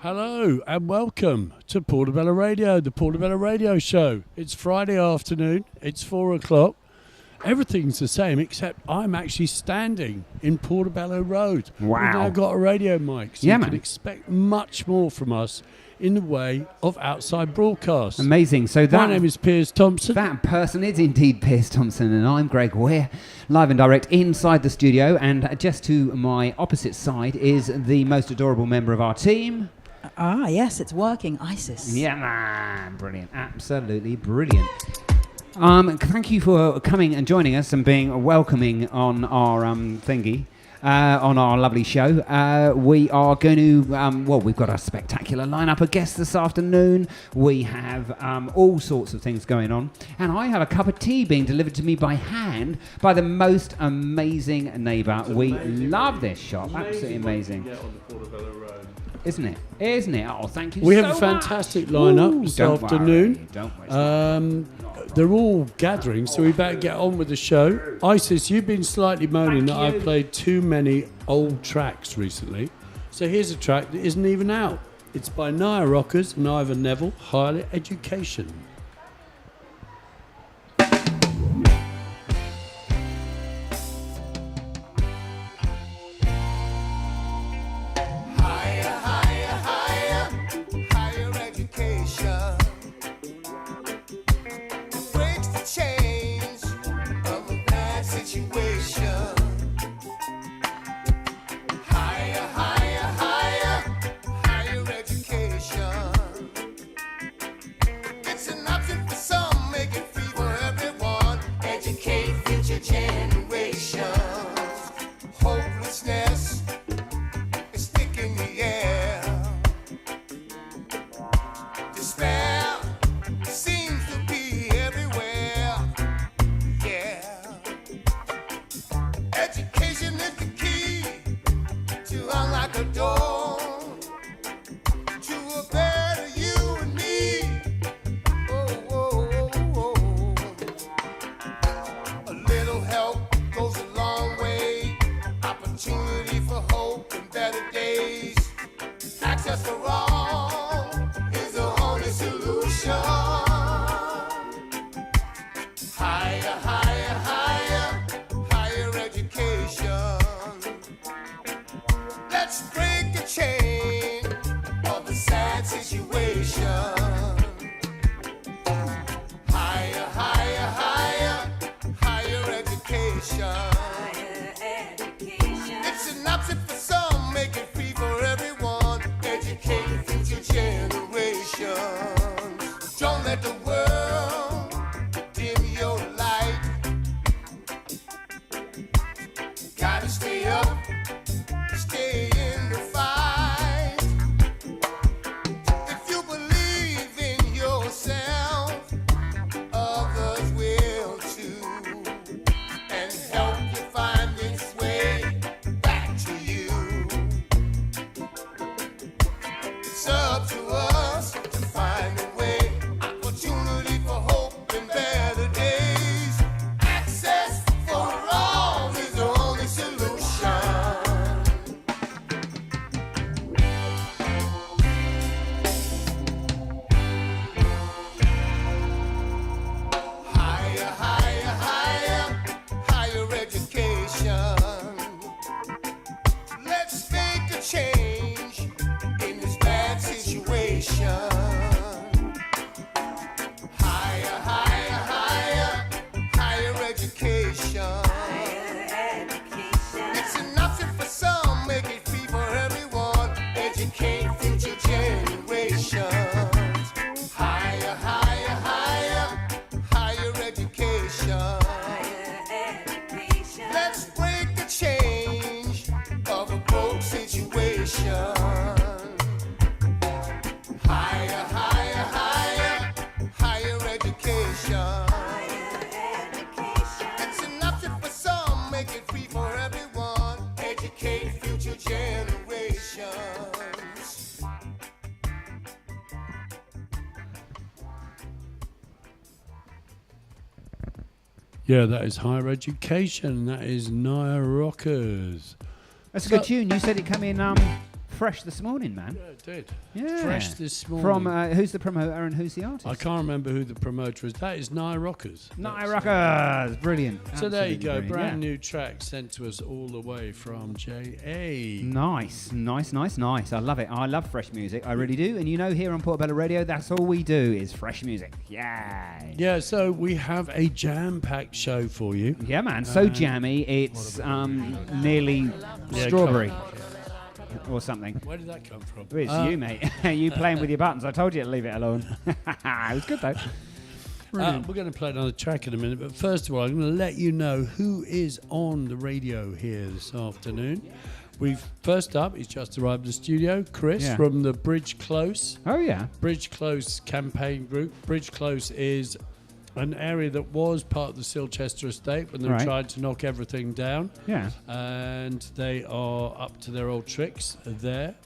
Hello and welcome to Portobello Radio, the Portobello Radio Show. It's Friday afternoon, it's 4 o'clock. Everything's the same except I'm actually standing in Portobello Road. Wow. We've now got a radio mic, so Yeah, you man. can expect much more from us in the way of outside broadcasts. Amazing. So My name is Piers Thompson. that person is indeed Piers Thompson, and I'm Greg. We're live and direct inside the studio, and just to my opposite side is the most adorable member of our team. Ah, yes, it's working. ISIS. Yeah, man. Brilliant. Absolutely brilliant. Thank you for coming and joining us and being welcoming on our thingy. On our lovely show. We are going to, we've got a spectacular lineup of guests this afternoon. We have all sorts of things going on. And I have a cup of tea being delivered to me by hand by the most amazing neighbour. We love this shop. Absolutely amazing. Isn't it? Isn't it? Oh, thank you so much. We have a fantastic lineup this afternoon. Don't worry. They're all gathering, so we better get on with the show. Isis, you've been slightly moaning that I've played too many old tracks recently. So here's a track that isn't even out. It's by Naya Rockers and Ivan Neville, Higher Education. Yeah, that is Higher Education. That is Naya Rockers. That's a good tune. You said it come in fresh this morning, man. Yeah, it did. Yeah. Fresh this morning. From who's the promoter and who's the artist? I can't remember who the promoter is. That is Nye Rockers. Night Rockers, brilliant. So there you Absolutely go, brilliant. brand Yeah. new track sent to us all the way from JA. Nice. I love it. I love fresh music. I really do. And you know, here on Portobello Radio, that's all we do is fresh music. Yay. Yeah, so we have a jam-packed show for you. Yeah, man. So jammy, it's nearly strawberry or something. Where did that come from? It's you, mate. You playing with your buttons. I told you to leave it alone. It was good, though. We're going to play another track in a minute, but first of all, I'm going to let you know who is on the radio here this afternoon. First up, he's just arrived in the studio, Chris from the Bridge Close. Oh, yeah. Bridge Close campaign group. Bridge Close is an area that was part of the Silchester estate when they tried to knock everything down. Yeah. And they are up to their old tricks there.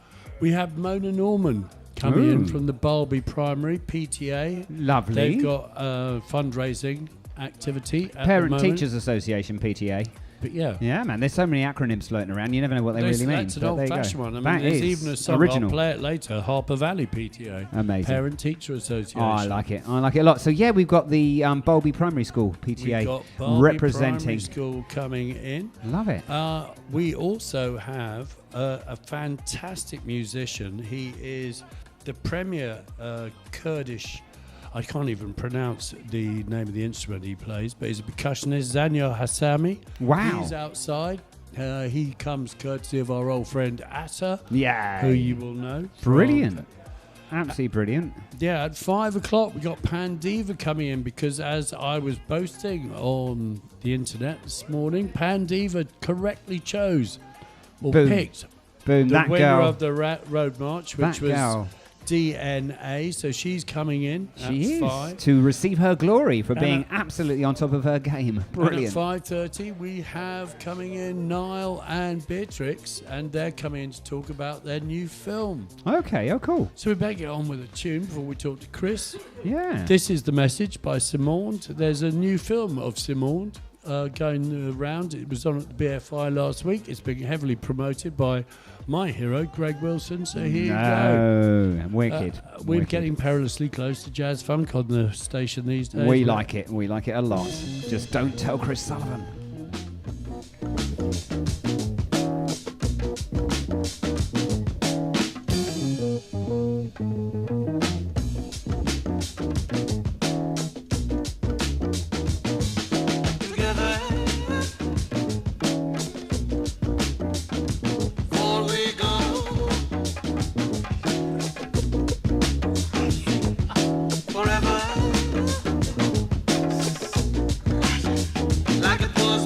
We have Mona Norman coming in from the Barby Primary, PTA. Lovely. They've got a fundraising activity at Parent the moment. Teachers Association, PTA. But yeah. Yeah, man. There's so many acronyms floating around. You never know what they really mean. That's an but there you go. old-fashioned one. I mean, That there's is even a song, original. I'll play it later, Harper Valley PTA. Amazing. Parent Teacher Association. Oh, I like it. I like it a lot. So, yeah, we've got the Bowlby Primary School, PTA, We've got Barby representing. Primary School coming in. Love it. We also have a fantastic musician. He is the premier Kurdish. I can't even pronounce the name of the instrument he plays, but he's a percussionist, Zanyo Hassami. Wow. He's outside. He comes courtesy of our old friend Asa, Yeah. who you will know. Brilliant. Absolutely brilliant. Yeah, at 5 o'clock we got Pandiva coming in because as I was boasting on the internet this morning, Pandiva correctly chose or Boom. picked Boom. the That winner girl. of the road march, which That was girl. DNA. So she's coming in She at is 5. to receive her glory for And being at- absolutely on top of her game. And Brilliant. at 5:30 we have coming in Niall and Beatrix, and they're coming in to talk about their new film. Okay. Oh, cool. So we better get on with a tune before we talk to Chris. Yeah. This is The Message by Simone. There's a new film of Simone going around. It was on at the BFI last week. It's been heavily promoted by my hero, Greg Wilson. So here you go. No. Wicked. We're Wicked. getting perilously close to jazz funk on the station these days. We like it. We like it a lot. Just don't tell Chris Sullivan. Forever, like it was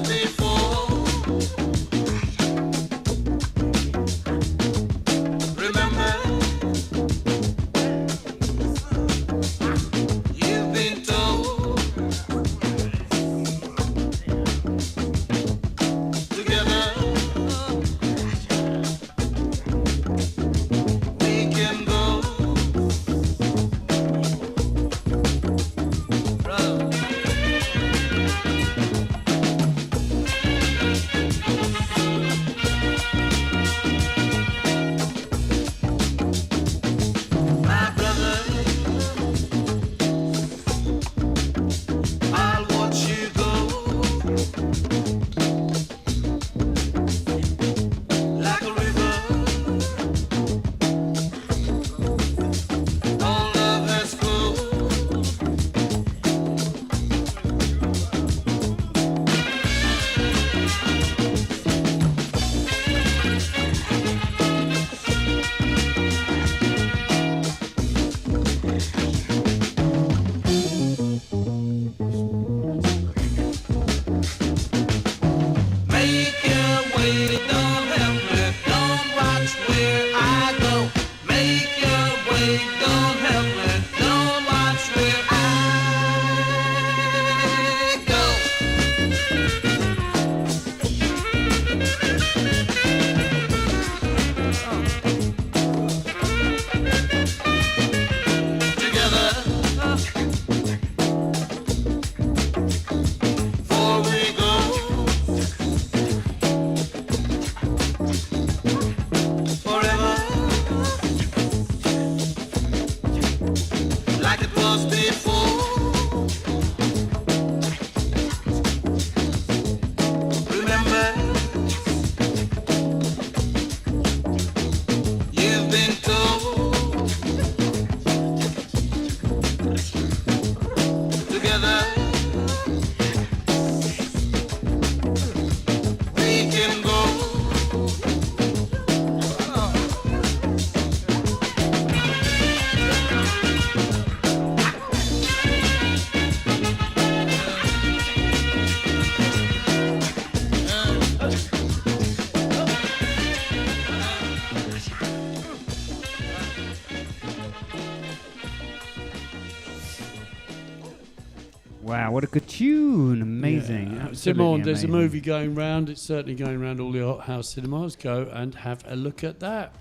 Wow, what a good tune. Amazing. Yeah. Absolutely Simon, there's a amazing. movie going round. It's certainly going round all the art house cinemas. Go and have a look at that.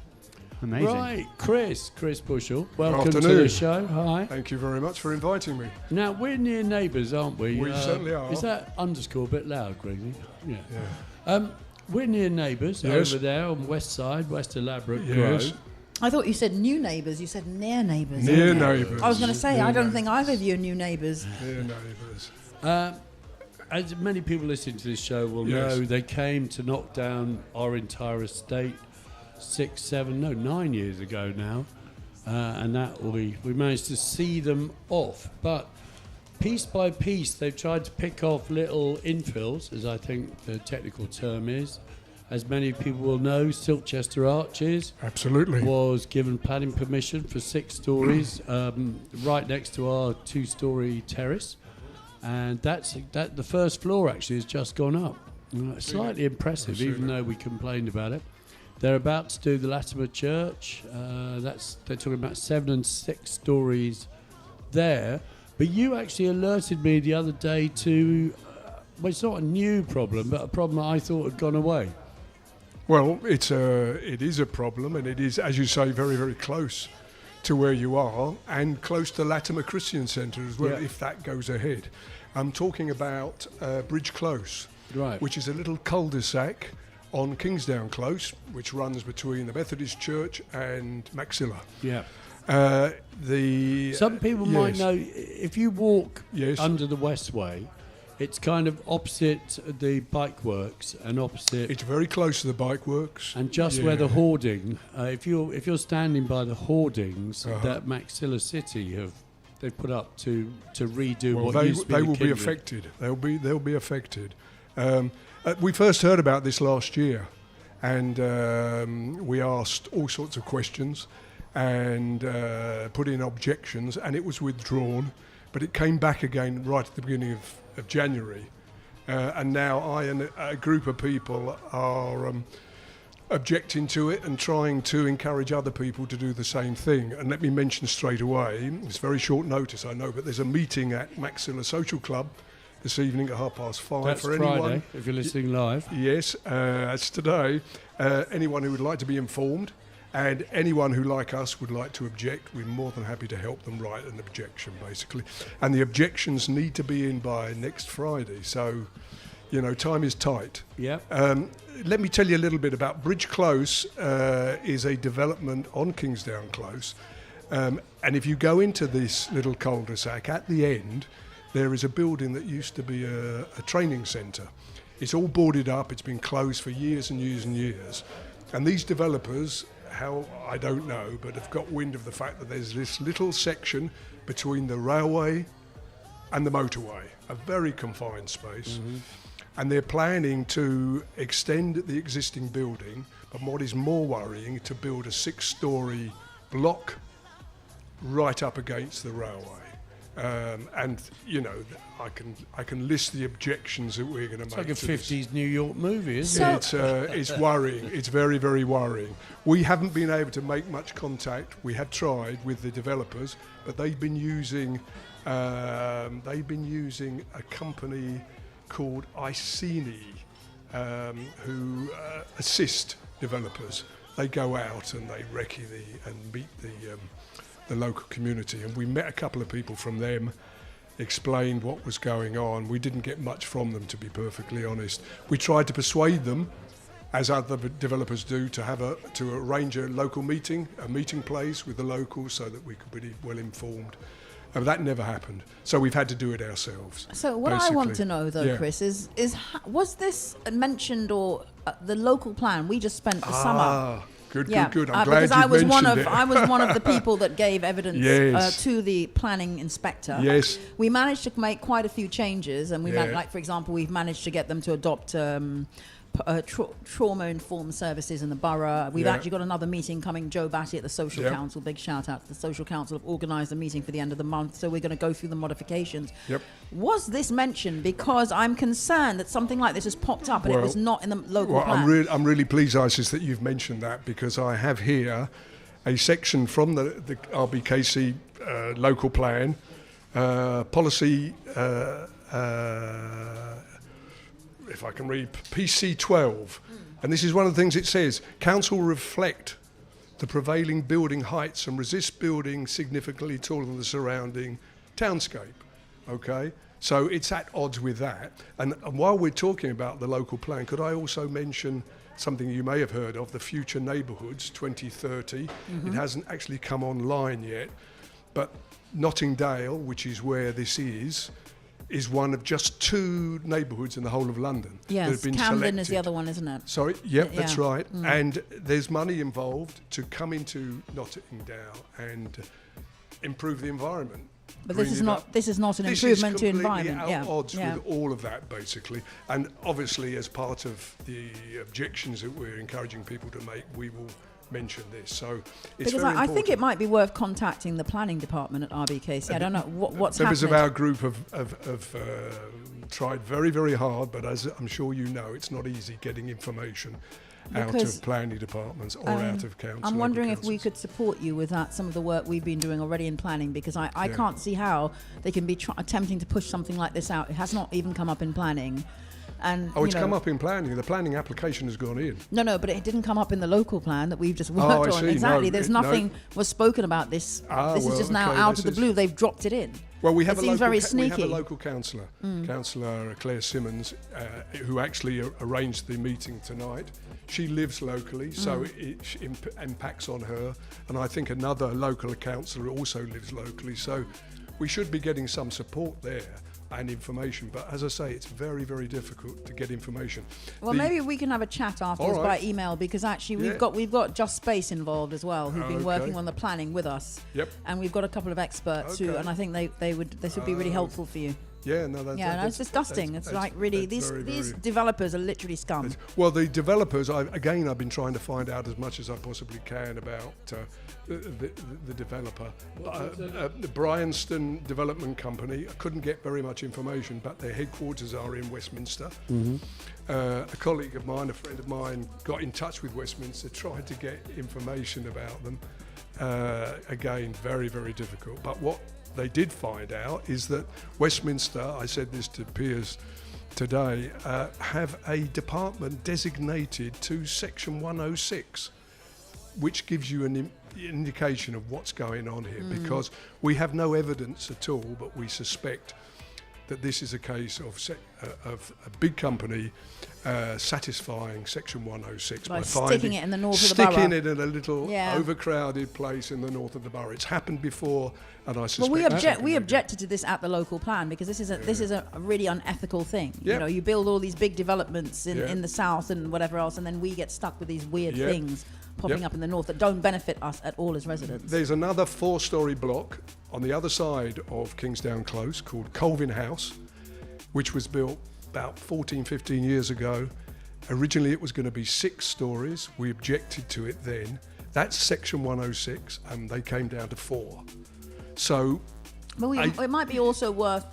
Amazing. Right, Chris Bushell, welcome to Afternoon. the show. Hi. Thank you very much for inviting me. Now, we're near neighbours, aren't we? We certainly are. Is that underscore a bit loud, Gregory? Yeah. Yeah. We're near neighbours Yes. over there on West Side, West Elaborate Yes. Grove. I thought you said new neighbours. You said near neighbours. Near neighbours. I was going to say, Near I don't neighbours. think either of you are new neighbours. Near neighbours. As many people listening to this show will Yes. know, they came to knock down our entire estate 9 years ago now, and that we managed to see them off. But piece by piece, they've tried to pick off little infills, as I think the technical term is. As many people will know, Silchester Arches Absolutely. was given planning permission for 6 stories right next to our 2-story terrace, and that the first floor actually has just gone up. Slightly impressive, even though we complained about it. They're about to do the Latimer Church. They're talking about 7 and 6 stories there. But you actually alerted me the other day to, well, it's not a new problem, but a problem I thought had gone away. Well, it is a problem, and it is, as you say, very, very close to where you are, and close to Latimer Christian Centre as well, Yeah. if that goes ahead. I'm talking about Bridge Close, Right. which is a little cul-de-sac on Kingsdown Close, which runs between the Methodist Church and Maxilla. Yeah. Some Some people might know, if you walk Yes. under the Westway, it's kind of opposite the bike works and opposite, It's very close to the bike works. and just where the hoarding. If you're standing by the hoardings that Maxilla City they've put up to redo Well, what used to be they the will be Kindred. affected. They'll be affected. We first heard about this last year, and we asked all sorts of questions and put in objections, and it was withdrawn. But it came back again right at the beginning of January, and now I and a group of people are objecting to it and trying to encourage other people to do the same thing. And let me mention straight away, it's very short notice, I know, but there's a meeting at Maxilla Social Club this evening at 5:30 That's for Friday, anyone. if you're listening live. Yes, that's today. Anyone who would like to be informed, and anyone who, like us, would like to object, we're more than happy to help them write an objection, basically. And the objections need to be in by next Friday, so, time is tight. Yeah. Let me tell you a little bit about Bridge Close. Is a development on Kingsdown Close, and if you go into this little cul-de-sac, at the end there is a building that used to be a training centre. It's all boarded up, it's been closed for years and years and years, and these developers, how I don't know, but have got wind of the fact that there's this little section between the railway and the motorway, a very confined space. And they're planning to extend the existing building, but what is more worrying, to build a 6-story block right up against the railway. And I can list the objections that we're going to It's make. like a to this. 50s New York movie, isn't it? It's worrying. It's very, very worrying. We haven't been able to make much contact. We have tried with the developers, but they've been using a company called Iceni, who assist developers. They go out and they recce and meet the local community, and we met a couple of people from them, explained what was going on. We didn't get much from them, to be perfectly honest. We tried to persuade them, as other developers do, to arrange a local meeting, a meeting place with the locals, so that we could be well informed. That never happened, so we've had to do it ourselves. So what I want to know, though, Chris, is was this mentioned, or the local plan? We just spent the summer. Good. I'm glad because you I was mentioned it. I was one of the people that gave evidence Yes. to the planning inspector. Yes. We managed to make quite a few changes, and Yeah. for example, we've managed to get them to adopt trauma-informed services in the borough. We've actually got another meeting coming. Joe Batty at the Social Council, big shout out to the Social Council, have organised a meeting for the end of the month, so we're going to go through the modifications. Yep. Was this mentioned? Because I'm concerned that something like this has popped up and it was not in the local plan. I'm really pleased, Isis, that you've mentioned that, because I have here a section from the RBKC local plan, policy, if I can read, PC12. And this is one of the things it says: council reflect the prevailing building heights and resist building significantly taller than the surrounding townscape. Okay, so it's at odds with that. And while we're talking about the local plan, could I also mention something you may have heard of, the Future Neighbourhoods 2030? It hasn't actually come online yet, but Nottingdale, which is where this is one of just 2 neighbourhoods in the whole of London that Yes, have been Camden selected. is the other one, isn't it? Sorry, yep, Yeah. that's right. And there's money involved to come into Nottingdale and improve the environment. But green this is it not up. this is not an This improvement is to completely environment. at odds yeah. with all of that, basically. And obviously, as part of the objections that we're encouraging people to make, we will mention this. So it's Because very I think important. it might be worth contacting the planning department at RBKC. I don't know what's Members happening. of our group have tried very, very hard, but as I'm sure you know, it's not easy getting information out Because, of planning departments or out of council. I'm wondering if we councils. could support you with that, some of the work we've been doing already in planning, because I can't see how they can be attempting to push something like this out. It has not even come up in planning. And, Oh, it's you know, come up in planning. The planning application has gone in. No, but it didn't come up in the local plan that we've just worked I on. see. Exactly. No, There's no. nothing was spoken about this. This is well, just now okay, out this of the is- blue. They've dropped it in. Well, we have It a seems local very we have sneaky. a local councillor, Councillor Claire Simmons, who actually arranged the meeting tonight. She lives locally, so it impacts on her. And I think another local councillor also lives locally. So we should be getting some support there and information. But as I say, it's very, very difficult to get information. Well, The- maybe we can have a chat afterwards All by right. email, because actually Yeah. we've got Just Space involved as well, who've been Okay. working on the planning with us. Yep. And we've got a couple of experts who, Okay. and I think this would be really helpful for you. Yeah, no, that's Yeah, no, it's disgusting. It's like really these developers are literally scum. Well, the developers, I've been trying to find out as much as I possibly can about the developer. The Bryanston Development Company, I couldn't get very much information, but their headquarters are in Westminster. A colleague of mine, a friend of mine, got in touch with Westminster, tried to get information about them. Again, very, very difficult. But what they did find out is that Westminster, I said this to Piers today, have a department designated to Section 106, which gives you an indication of what's going on here, because we have no evidence at all, but we suspect that this is a case of a big company satisfying Section 106 By sticking it in the north of the borough. Sticking it in a little Yeah. overcrowded place in the north of the borough. It's happened before, and I suspect. Well, we objected to this at the local plan, because this is a really unethical thing. Yeah. You know, you build all these big developments in, Yeah. in the south and whatever else, and then we get stuck with these weird Yeah. things popping Yep. up in the north that don't benefit us at all as residents. There's another 4-storey block on the other side of Kingsdown Close called Colvin House, which was built about 14, 15 years ago. Originally it was going to be 6 stories. We objected to it then. That's Section 106, and they came down to 4. So But it might be also worth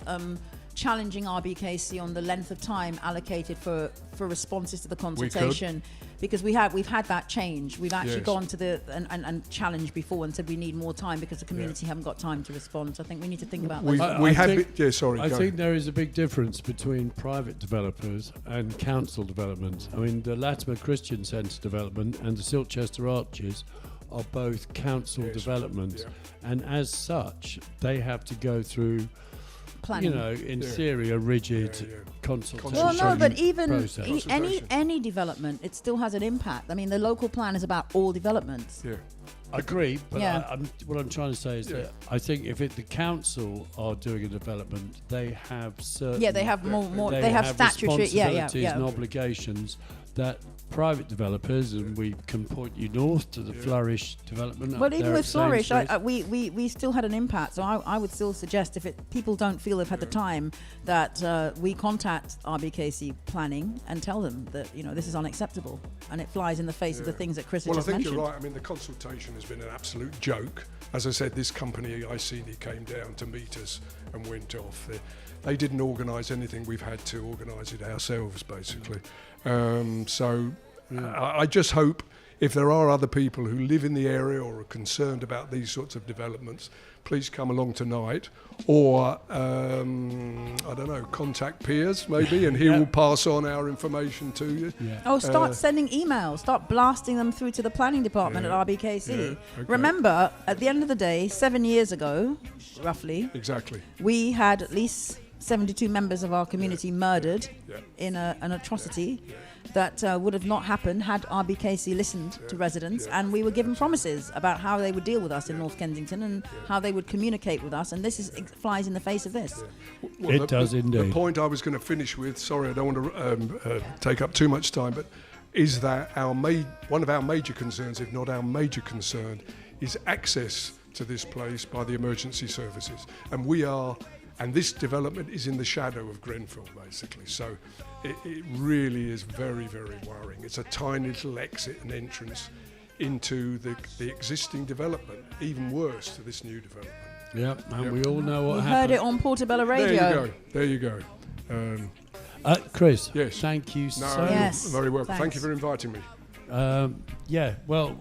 challenging RBKC on the length of time allocated for responses to the consultation, because we've had that change. We've actually Yes. gone to the and challenged before and said we need more time because the community haven't got time to respond. So I think we need to think about we those. I have. think- Sorry. I go think ahead. there is a big difference between private developers and council development. I mean, the Latimer Christian Centre development and the Silchester Arches are both council Yes. developments, Yeah. and as such, they have to go through, Planning. you know, in Yeah. theory, a rigid Yeah, yeah. consultation. Well, no, but even process. any development, it still has an impact. I mean, the local plan is about all developments. Yeah. I agree, but Yeah. what I'm trying to say is Yeah. that I think if the council are doing a development, they have certain. Yeah, they have more. They They have statutory. Yeah, responsibilities and yeah. obligations that private developers, and we can point you north to the Flourish development. But up even there with at Flourish, Sainsbury's. we still had an impact. So I would still suggest, if people don't feel they've had the time, that we contact RBKC Planning and tell them that this is unacceptable, and it flies in the face of the things that Chris has Well, I just think mentioned. you're right. I mean, the consultation has been an absolute joke. As I said, this company, ICD, came down to meet us and went off. They didn't organise anything. We've had to organise it ourselves, basically. I just hope if there are other people who live in the area or are concerned about these sorts of developments, please come along tonight, or I don't know, contact Piers maybe, and he will pass on our information to you. Yeah. Oh, start sending emails. Start blasting them through to the planning department at RBKC. Yeah, okay. Remember, at the end of the day, 7 years ago, roughly, Exactly. we had at least 72 members of our community murdered in an atrocity that would have not happened had RBKC listened to residents, and we were given promises about how they would deal with us in North Kensington and how they would communicate with us, and this flies in the face of this. Well, It does indeed. The point I was going to finish with, sorry, I don't want to take up too much time, but is that one of our major concerns, if not our major concern, is access to this place by the emergency services. And this development is in the shadow of Grenfell, basically. So it really is very, very worrying. It's a tiny little exit and entrance into the existing development, even worse to this new development. Yeah, and we all know what We happened. heard it on Portobello Radio. There you go. Chris, Yes. thank you No, so Yes. very well. Thanks. Thank you for inviting me. Yeah, well,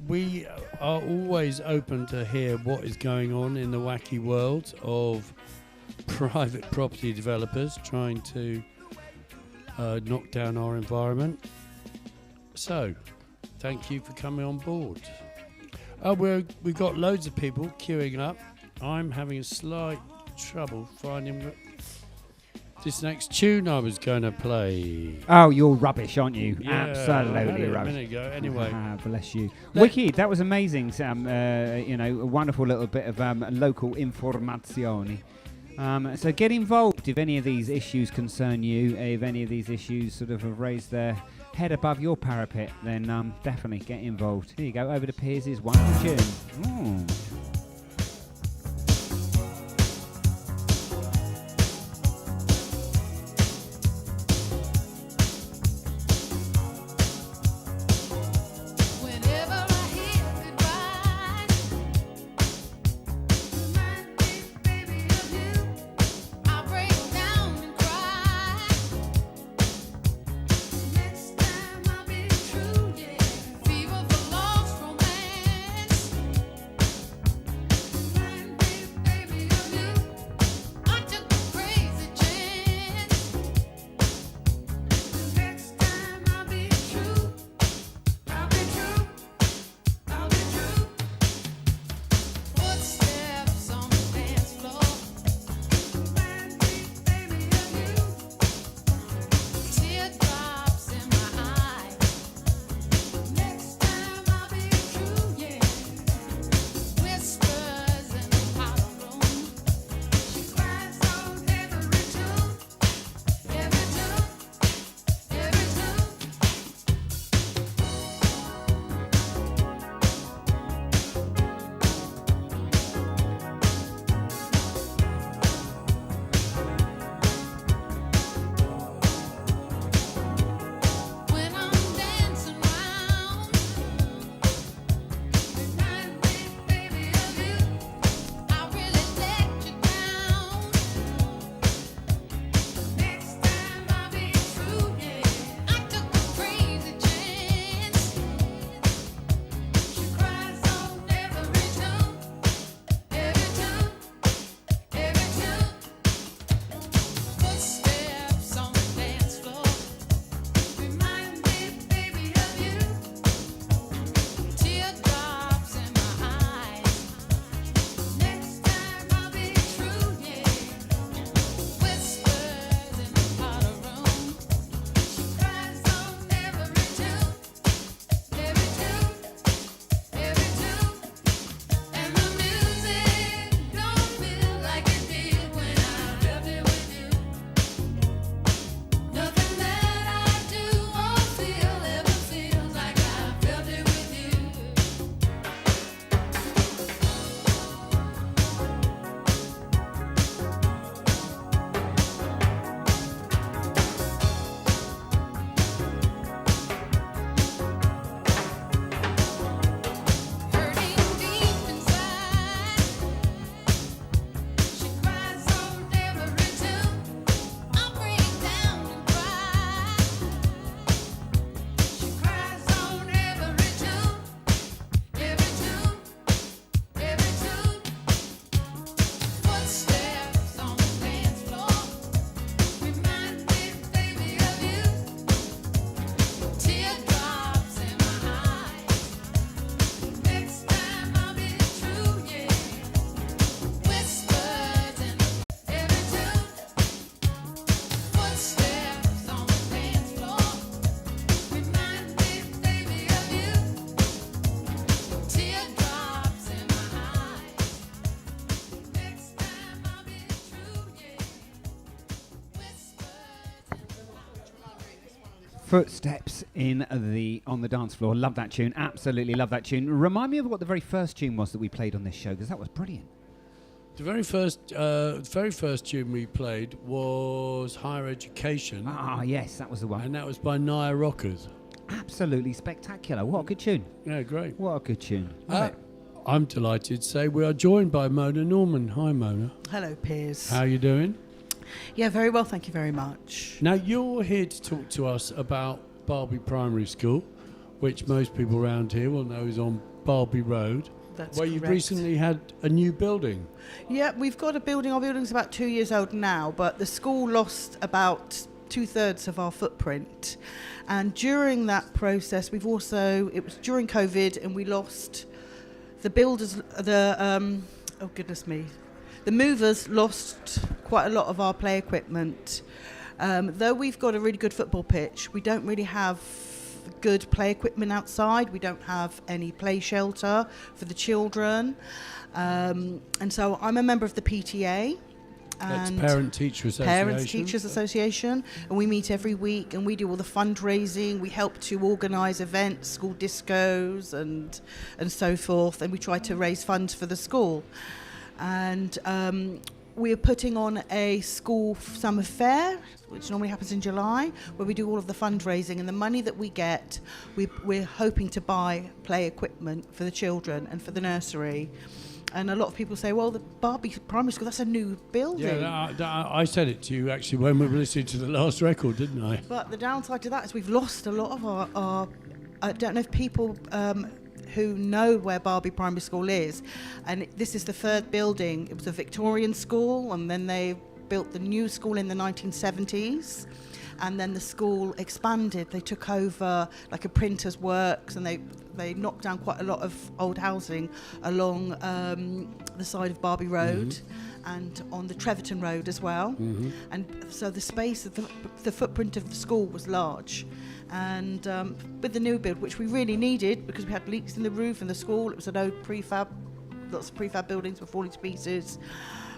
we are always open to hear what is going on in the wacky world of private property developers trying to knock down our environment. So, thank you for coming on board. We've got loads of people queuing up. I'm having a slight trouble finding this next tune I was going to play. Oh, you're rubbish, aren't you? Yeah, I had Absolutely it a rubbish. minute ago. Anyway. Bless you. Wicked, that was amazing, Sam. A wonderful little bit of local informazione. So get involved if any of these issues concern you, if any of these issues sort of have raised their head above your parapet, then definitely get involved. Here you go, over to Piers' wonderful tune. Ooh. Footsteps on the dance floor. Love that tune. Absolutely love that tune. Remind me of what the very first tune was that we played on this show, because that was brilliant. The very first tune we played was Higher Education. Ah, yes, that was the one. And that was by Naya Rockers. Absolutely spectacular. What a good tune. Yeah, great. What a good tune. Right. I'm delighted to say we are joined by Mona Norman. Hi, Mona. Hello, Piers. How are you doing? Yeah, very well, thank you very much. Now, you're here to talk to us about Barbie Primary School, which most people around here will know is on Barbie Road. That's where correct. you've recently had a new building. Yeah, we've got a building. Our building's about 2 years old now, but the school lost about 2/3 of our footprint. And during that process, it was during COVID, and we lost the builders, oh goodness me, the movers lost quite a lot of our play equipment. Though we've got a really good football pitch, we don't really have good play equipment outside. We don't have any play shelter for the children. And so I'm a member of the PTA. That's And Parent-Teacher Association. Parents Teachers Association, and we meet every week and we do all the fundraising. We help to organise events, school discos and so forth, and we try to raise funds for the school. And we're putting on a school summer fair, which normally happens in July, where we do all of the fundraising, and the money that we get, we're hoping to buy play equipment for the children and for the nursery. And a lot of people say, well, the Barbie Primary School, that's a new building. Yeah, I said it to you actually when we were listening to the last record, didn't I? But the downside to that is we've lost a lot of our I don't know if people who know where Barbie Primary School is, and this is the third building. It was a Victorian school, and then they built the new school in the 1970s. And then the school expanded. They took over like a printer's works, and they knocked down quite a lot of old housing along the side of Barbie Road and on the Treverton Road as well. And so the space of the footprint of the school was large. And with the new build, which we really needed because we had leaks in the roof in the school, it was an old prefab, lots of prefab buildings were falling to pieces.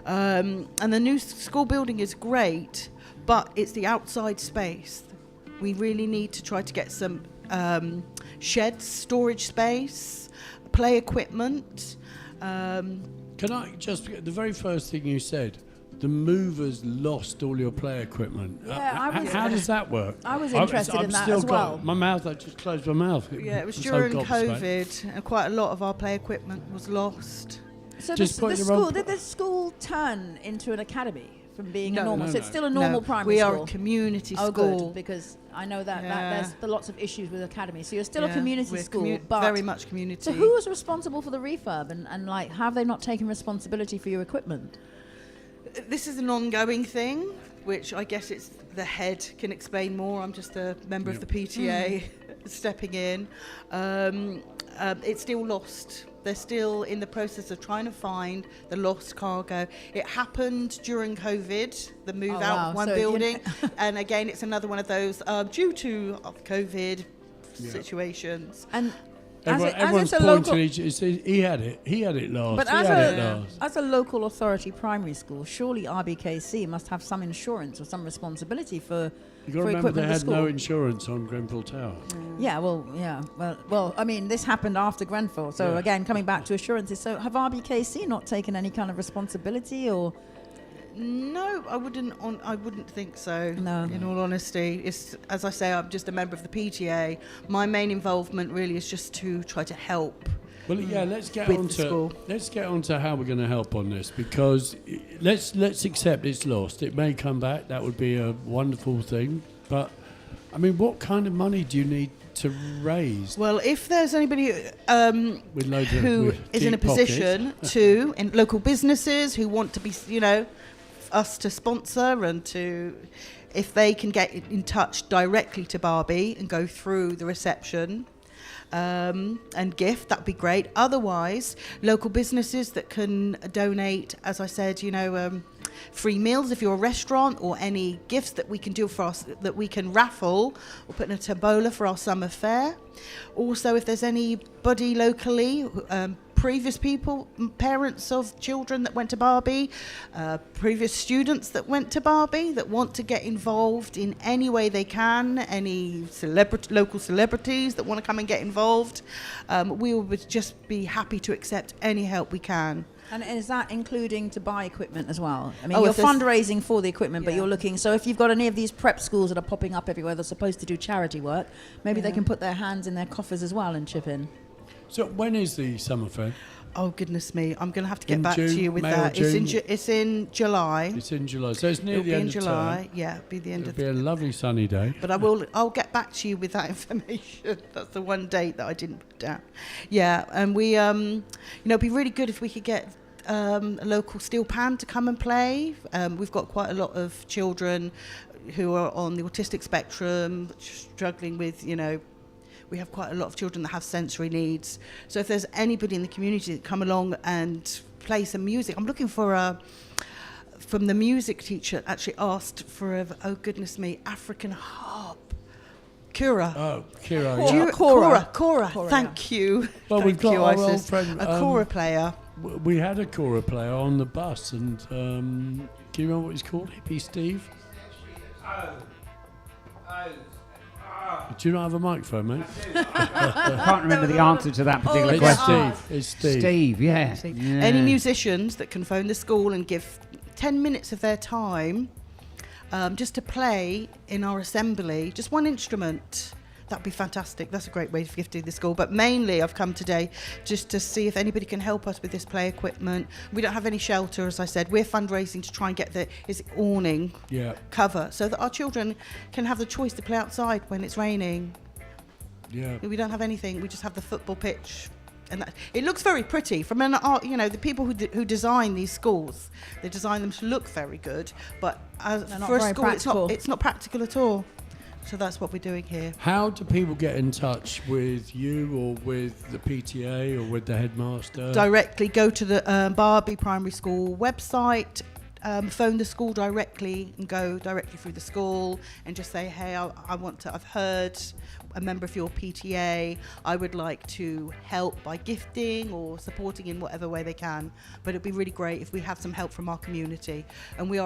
And the new school building is great, but it's the outside space. We really need to try to get some sheds, storage space, play equipment. Can I just, the very first thing you said, the movers lost all your play equipment. Yeah, how does that work? I was interested in that as well. My mouth, I just closed my mouth. Yeah, it was I'm during so gobsmacked. COVID, and quite a lot of our play equipment was lost. So Just the put your own school, did the school turn into an academy from being a No. normal? No, So it's no. still a normal No, primary we school. are a community Oh, school. good, because I know that Yeah. there's lots of issues with academies. So you're still a Yeah, community we're school, but very much community. so who was responsible for the refurb, and like have they not taken responsibility for your equipment? This is an ongoing thing, which I guess it's the head can explain more. I'm just a member of the PTA stepping in. It's still lost. They're still in the process of trying to find the lost cargo. It happened during COVID, the move Oh, out wow. of one So you- building. And again, it's another one of those due to COVID situations. And Everyone's as it's a pointing local, each. He had it last. but he had it last. as a local authority primary school, surely RBKC must have some insurance or some responsibility for You got to for remember they equipment had of the no school. insurance on Grenfell Tower. Yeah, well. I mean, this happened after Grenfell. So Yeah. again, coming back to assurances. So have RBKC not taken any kind of responsibility, or No, I wouldn't think so. No. In all honesty, it's, as I say, I'm just a member of the PTA. My main involvement really is just to try to help. Well, yeah, let's get With on the to school. how we're going to help on this, because let's accept it's lost. It may come back. That would be a wonderful thing. But I mean, what kind of money do you need to raise Well, if there's anybody with loads who with is in a deep pockets? position to, in local businesses who want to be, us to sponsor and to, if they can get in touch directly to Barbie and go through the reception and gift, that'd be great. Otherwise, local businesses that can donate, as I said, free meals if you're a restaurant, or any gifts that we can do for us, that we can raffle or put in a tombola for our summer fair. Also, if there's anybody locally, previous people, parents of children that went to Barbie, previous students that went to Barbie that want to get involved in any way they can, any local celebrities that want to come and get involved. We would just be happy to accept any help we can. And is that including to buy equipment as well? I mean, Oh, you're if there's- fundraising for the equipment, but Yeah. you're looking. So if you've got any of these prep schools that are popping up everywhere, they're supposed to do charity work. Maybe they Yeah. can put their hands in their coffers as well and chip in. So when is the summer fair? Oh, goodness me. I'm going to have to get In back to June, you with May or that. June? It's in July. It's in July, so it's near It'll the be end in of July. term. Yeah, it'll be the end It'll of be a lovely sunny day. But I'll get back to you with that information. That's the one date that I didn't put down. Yeah, and we, it'd be really good if we could get a local steel pan to come and play. We've got quite a lot of children who are on the autistic spectrum, struggling with, we have quite a lot of children that have sensory needs. So if there's anybody in the community that come along and play some music, I'm looking for from the music teacher, actually asked for oh goodness me, African harp. Kura. Oh, Kira, Cora. yeah. Cora. Cora, Thank you. Well, Thank we've got you, our old Isis. friend, a Cora player. We had a Cora player on the bus, and can you remember what he's called? Hippie Steve? Do you not have a microphone, mate? I can't remember the answer to that particular It's question. Steve. It's Steve. Steve, yeah. See, any musicians that can phone the school and give 10 minutes of their time just to play in our assembly, just one instrument, that'd be fantastic. That's a great way of gifting the school. But mainly I've come today just to see if anybody can help us with this play equipment. We don't have any shelter, as I said. We're fundraising to try and get the awning Yeah. cover so that our children can have the choice to play outside when it's raining. Yeah. We don't have anything. We just have the football pitch, and it looks very pretty. From an art, the people who design these schools, they design them to look very good. But They're not for a very school, practical. it's not practical at all. So that's what we're doing here. How do people get in touch with you or with the PTA or with the headmaster? Directly go to the Barbie Primary School website. Phone the school directly and go directly through the school and just say, hey, I've heard a member of your PTA. I would like to help by gifting or supporting in whatever way they can. But it'd be really great if we have some help from our community. And we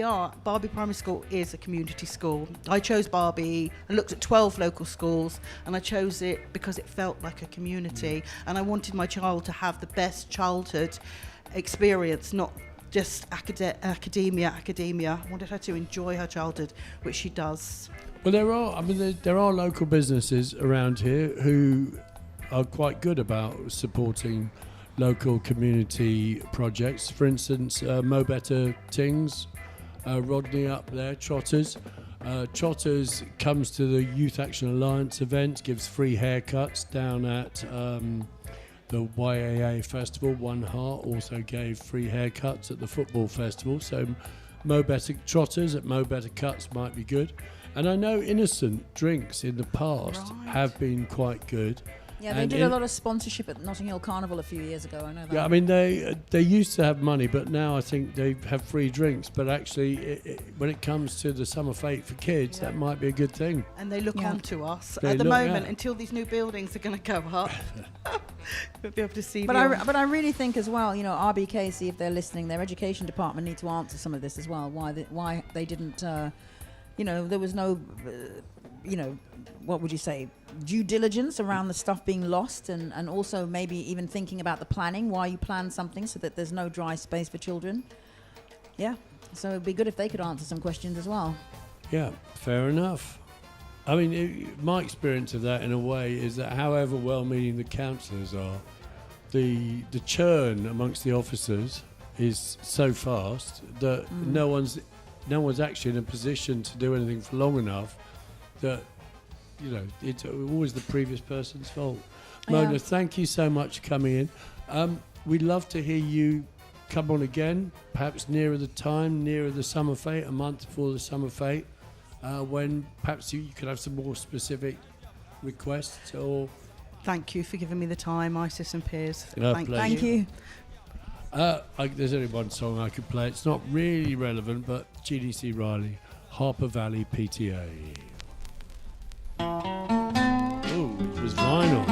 are Barbie Primary School is a community school. I chose Barbie. I looked at 12 local schools and I chose it because it felt like a community. And I wanted my child to have the best childhood experience, not just academia. I wanted her to enjoy her childhood, which she does. Well, there are local businesses around here who are quite good about supporting local community projects. For instance, Mo Better Tings, Rodney up there, Trotters. Trotters comes to the Youth Action Alliance event, gives free haircuts down at the YAA Festival. One Heart also gave free haircuts at the football festival. So Mo Better Trotters at Mo Better Cuts might be good. And I know Innocent Drinks in the past have been quite good. Yeah, they And did a lot of sponsorship at Notting Hill Carnival a few years ago. I know that. Yeah, I mean they used to have money, but now I think they have free drinks. But actually, when it comes to the summer fete for kids, that might be a good thing. And they look Yeah. on to us They at the look, moment yeah. until these new buildings are going to go up. We'll be able to see. But I really think as well, RBKC, if they're listening, their education department need to answer some of this as well. Why they didn't, there was no, what would you say, due diligence around the stuff being lost, and also maybe even thinking about the planning, why you plan something so that there's no dry space for children. Yeah, so it'd be good if they could answer some questions as well. Yeah, fair enough. I mean, my experience of that in a way is that however well-meaning the councillors are, the churn amongst the officers is so fast that no one's actually in a position to do anything for long enough that, it's always the previous person's fault. Mona, Yeah. thank you so much for coming in. We'd love to hear you come on again, perhaps nearer the summer fete, a month before the summer fete, when perhaps you could have some more specific requests or... Thank you for giving me the time, Isis and Piers. No, Thank pleasure. Thank you. There's only one song I could play. It's not really relevant, but GDC Riley, Harper Valley PTA. Oh, it was vinyl.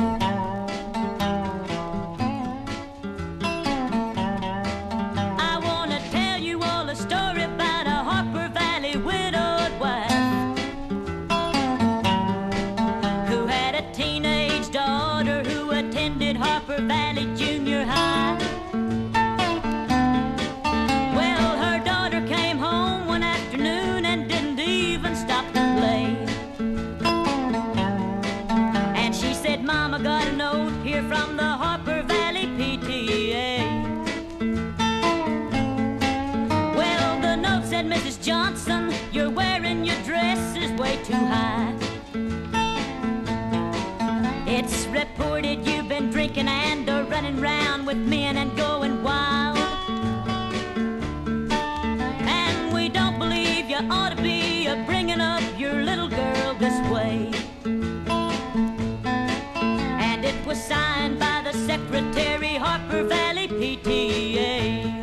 said, Mrs. Johnson, you're wearing your dress is way too high. It's reported you've been drinking and running round with men and going wild. And we don't believe you ought to be bringing up your little girl this way. And it was signed by the secretary, Harper Valley PTA.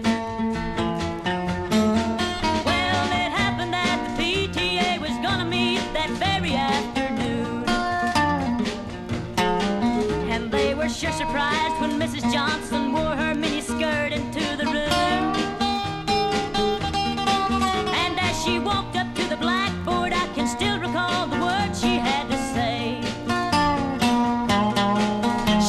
Well, it happened that the PTA was gonna meet that very afternoon. And they were sure surprised when Mrs. Johnson wore her mini skirt into the room. And as she walked up to the blackboard, I can still recall the words she had to say.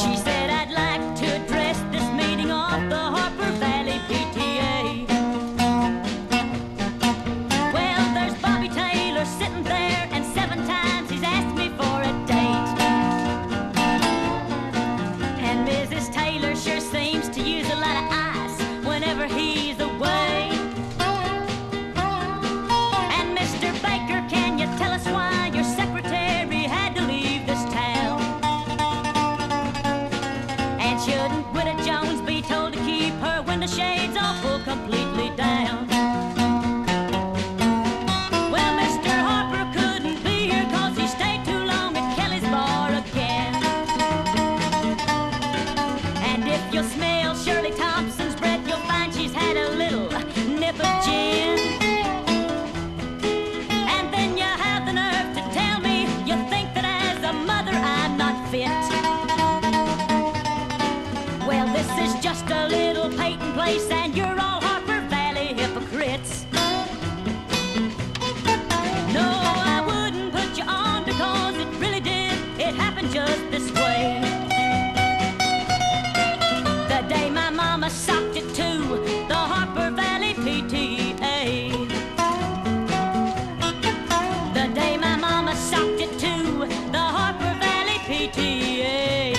She said, I'd like to address this meeting of the Harper Valley PTA. Well, there's Bobby Taylor sitting there, and 7 times he's asked me for a date. And Mrs. Taylor sure seems to use a lot of ice whenever he's away. And Mr. Baker, can you tell us why your secretary had to leave this town? And shouldn't Widow Jones be told to keep her window shades all pull completely down? Well, Mr. Harper couldn't be here 'cause he stayed too long at Kelly's bar again. And if you'll smell Shirley Thompson's breath, you'll find she's had a little nip of gin. And then you have the nerve to tell me you think that as a mother I'm not fit. Well, this is just a little Peyton place, and you're all Harper Valley hypocrites. No, I wouldn't put you on because it really did. It happened just this way. The day my mama socked it to the Harper Valley PTA. The day my mama socked it to the Harper Valley PTA.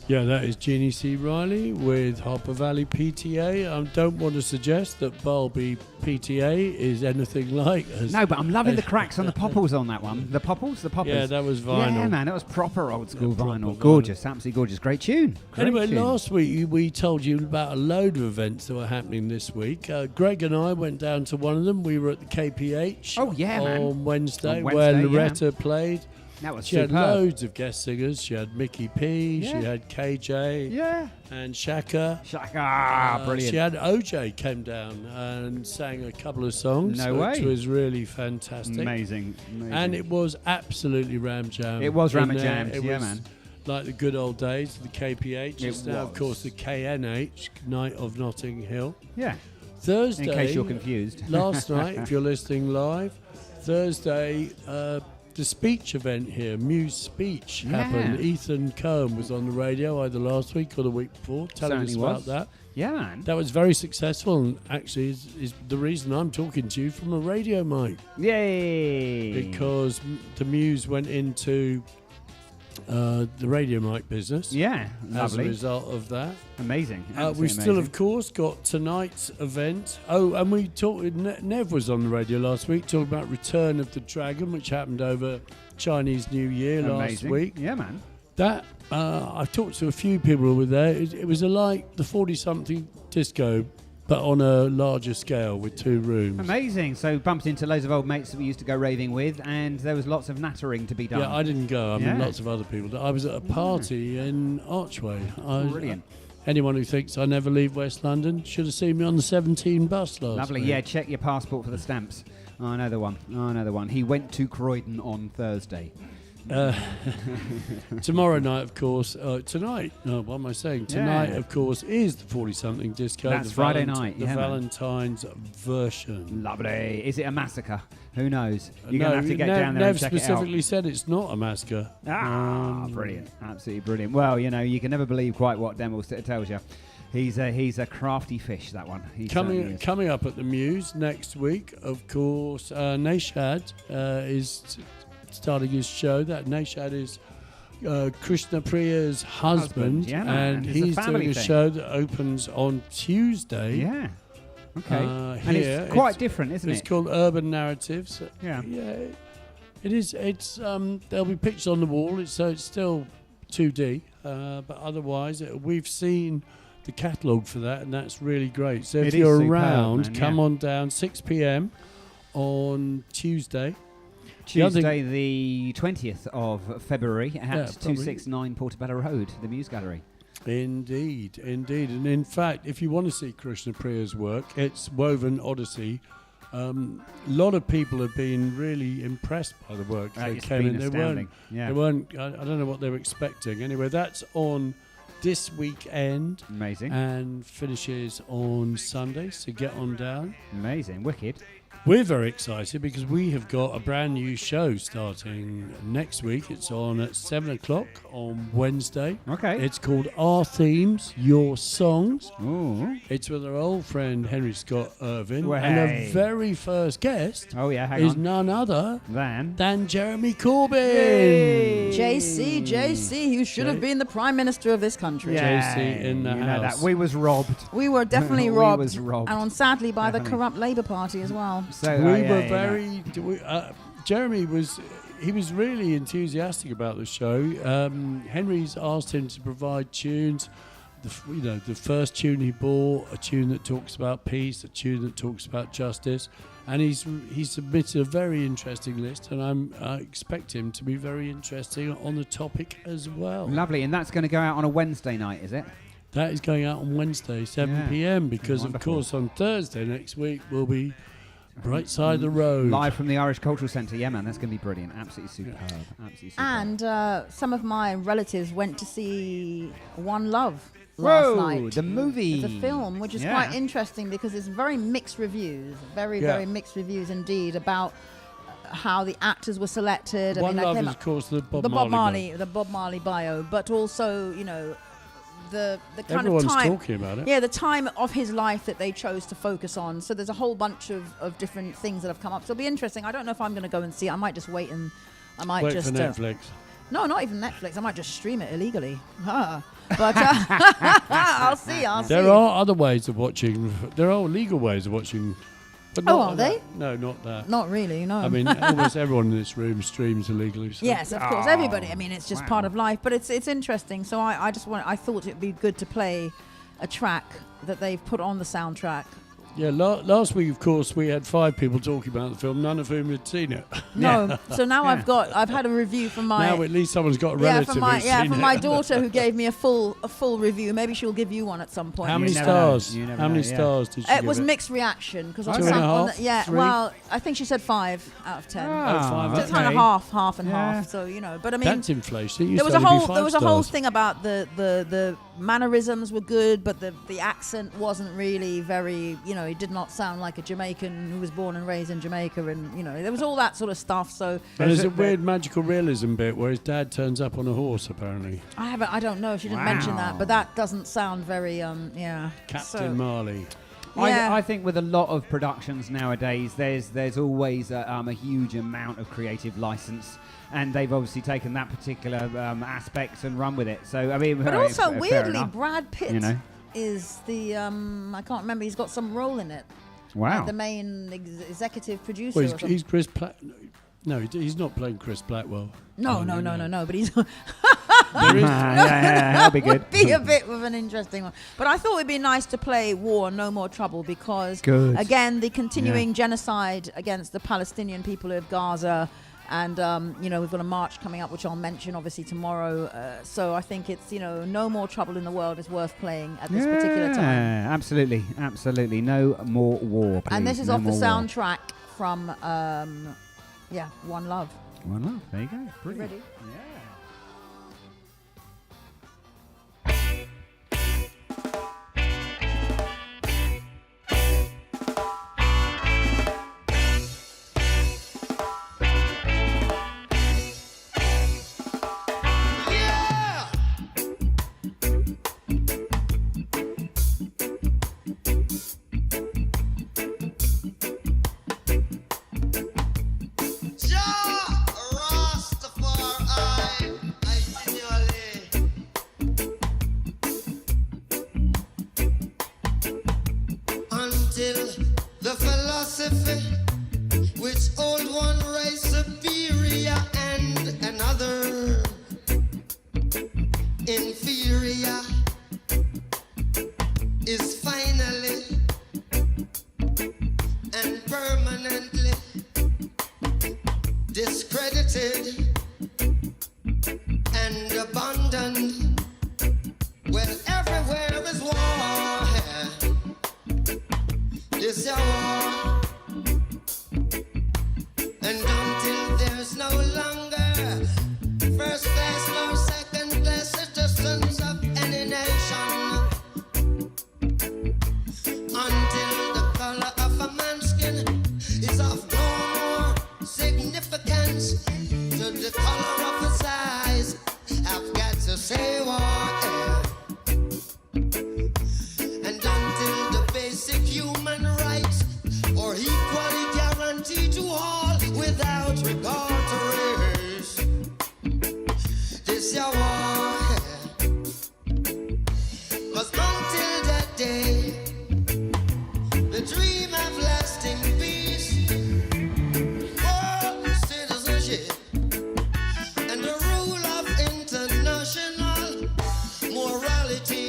Yeah, that is Jeannie C. Riley with Harper Valley PTA. I don't want to suggest that Barby PTA is anything like us. No, but I'm loving the cracks on the popples on that one. The popples? Yeah, that was vinyl. Yeah, man, that was proper old school proper vinyl. vinyl. Gorgeous, absolutely gorgeous. Great tune. Great Anyway, tune. last week we told you about a load of events that were happening this week. Greg and I went down to one of them. We were at the KPH Oh, yeah, man. on Wednesday, On where Wednesday, yeah. Loretta played. That was She had superb. loads of guest singers. She had Mickey P, Yeah. she had KJ Yeah. and Shaka. Shaka, brilliant. She had OJ came down and sang a couple of songs, No which way. was really fantastic. Amazing. And it was absolutely ram jam. It was in ram there. jammed, It yeah, was man. like the good old days, the KPH. It It's now, of was. course, the KNH, Night of Notting Hill. Yeah. Thursday. In case you're confused. Last night, if you're listening live, Thursday, the speech event here, Muse Speech, Yeah. happened. Ethan Cohen was on the radio either last week or the week before, telling us Certainly about was. that. Yeah, man. That was very successful, and actually is the reason I'm talking to you from a radio mic, Yay. because the Muse went into the radio mic business. Yeah, As a lovely. result of that. Amazing. We Absolutely still, amazing. of course, got tonight's event. Oh, and we talked. Nev was on the radio last week talking about Return of the Dragon, which happened over Chinese New Year last Amazing. week. Yeah, man. That I've talked to a few people who were there. It was like the 40-something disco, but on a larger scale with 2 rooms. Amazing. So bumped into loads of old mates that we used to go raving with, and there was lots of nattering to be done. Yeah, I didn't go. I mean, Yeah. lots of other people did. I was at a party in Archway. Brilliant. Anyone who thinks I never leave West London should have seen me on the 17 bus last Lovely. week. Yeah, check your passport for the stamps. Oh, I know the one. Oh, I know the one. He went to Croydon on Thursday. Tomorrow night, of course. Tonight. No, what am I saying? Tonight, Yeah. of course, is the 40-something disco. That's the Friday night, The yeah, man. Valentine's version. Lovely. Is it a massacre? Who knows? You're No, going to have to get Nev, down there Nev and check specifically it said it's not a massacre. out. Brilliant. Absolutely brilliant. Well, you know, you can never believe quite what Demel tells you. He's a crafty fish, that one. He certainly is. Coming up at the Muse next week, of course, Nashad is starting his show. That Nashad is Krishna Priya's husband, yeah, man. and It's a he's family doing a thing. show that opens on Tuesday. Yeah. Okay. And here. it's quite different, isn't It's it? called Urban Narratives. Yeah. Yeah. It is. It's there'll be pictures on the wall. So it's still 2D, but otherwise we've seen the catalogue for that, and that's really great. So It if is you're superb, around, man, come yeah. on down 6 p.m. on Tuesday. Tuesday, the 20th of February at probably. 269 Portobello Road, the Muse Gallery. Indeed. And in fact, if you want to see Krishna Priya's work, it's Woven Odyssey. A lot of people have been really impressed by the work. They It's came been in. astounding. They weren't. I don't know what they were expecting. Anyway, that's on this weekend Amazing. and finishes on Sunday. So get on down. Amazing. Wicked. We're very excited because we have got a brand new show starting next week. It's on at 7 o'clock on Wednesday. Okay. It's called Our Themes, Your Songs. Ooh. It's with our old friend Henry Scott Irvin. Way. And our very first guest Oh, yeah, hang is on. none other Then. than Jeremy Corbyn. Yay. JC, who should have been the Prime Minister of this country. JC in the you know house. that. We was robbed. We were definitely We robbed, was robbed. and sadly by the Definitely. corrupt Labour Party as well. So We yeah, were yeah, very. Jeremy was. He was really enthusiastic about the show. Henry's asked him to provide tunes. The first tune he bought, a tune that talks about peace, a tune that talks about justice, and he submitted a very interesting list. And I expect him to be very interesting on the topic as well. Lovely. And that's going to go out on a Wednesday night, is it? That is going out on Wednesday, 7 Yeah. p.m. Because Wonderful. of course on Thursday next week we'll be Bright Side of the Road. Live from the Irish Cultural Centre. Yeah, man, that's going to be brilliant. Absolutely superb. Absolutely superb. And some of my relatives went to see One Love last Whoa, night. the movie. The film, which is Yeah. quite interesting because it's very mixed reviews, very mixed reviews indeed about how the actors were selected. One I Love came is up- of course the Bob the Marley. Bob Marley bio, but also the kind Everyone's of time. talking about it. Yeah, the time of his life that they chose to focus on. So there's a whole bunch of different things that have come up. So it'll be interesting. I don't know if I'm going to go and see it. I might just wait and I might Wait just for Netflix. no, not even Netflix. I might just stream it illegally. But I'll see. There are other ways of watching. There are legal ways of watching. But Oh, not are that. they? No, not that. Not really, no. I mean, almost everyone in this room streams illegally. So. Yes, of course, everybody. I mean, it's just wow. part of life, but it's interesting. So I thought it'd be good to play a track that they've put on the soundtrack. Yeah, last week, of course, we had 5 people talking about the film, none of whom had seen it. No, so now I've had a review from my Now at least someone's got a relative who's seen from it. my daughter who gave me a full review. Maybe she'll give you one at some point. How You many never know. stars? You never How many know, yeah. stars did she It give was it? mixed reaction because on 2.5, yeah, 3? well, I think she said 5 out of 10. Ah, Oh, 5, So it's okay. kind of half and Yeah. half. So but I mean, That's inflation. It used there was to a only be whole 5 there was a whole stars. thing about the mannerisms were good, but the accent wasn't really very. He did not sound like a Jamaican who was born and raised in Jamaica, and there was all that sort of stuff. So And there's a weird magical realism bit where his dad turns up on a horse, apparently. I don't know if she didn't mention that, but that doesn't sound very yeah. Captain Marley. Yeah. I think with a lot of productions nowadays, there's always a huge amount of creative license, and they've obviously taken that particular aspect and run with it. So I mean, But fair also weirdly, enough. Brad Pitt is the I can't remember. He's got some role in it. Wow. The main executive producer. Well, or something. he's Chris Platt. No, he's not playing Chris Blackwell. No. But he's There is. yeah, that'll be good. be a bit of an interesting one. But I thought it'd be nice to play War, No More Trouble, because Good. again, the continuing genocide against the Palestinian people of Gaza. And, we've got a march coming up, which I'll mention obviously tomorrow. So I think it's, No More Trouble in the World is worth playing at this particular time. Absolutely. No more war, please. And this is No off the more war. soundtrack from, One Love. One Love. There you go. You Brilliant. ready? Yeah. Jah Rastafari. philosophy which hold one race superior and another inferior is finally and permanently discredited and abandoned. Well, everywhere is war. This is war. And until there's no longer first class nor second class citizens of any nation, until the color of a man's skin is of no more significance to the color of his eyes, I've got to say war. And until the basic human rights or equally guaranteed to all without regard to race, this your war. 'Cause until that day, the dream of lasting peace, world citizenship, and the rule of international morality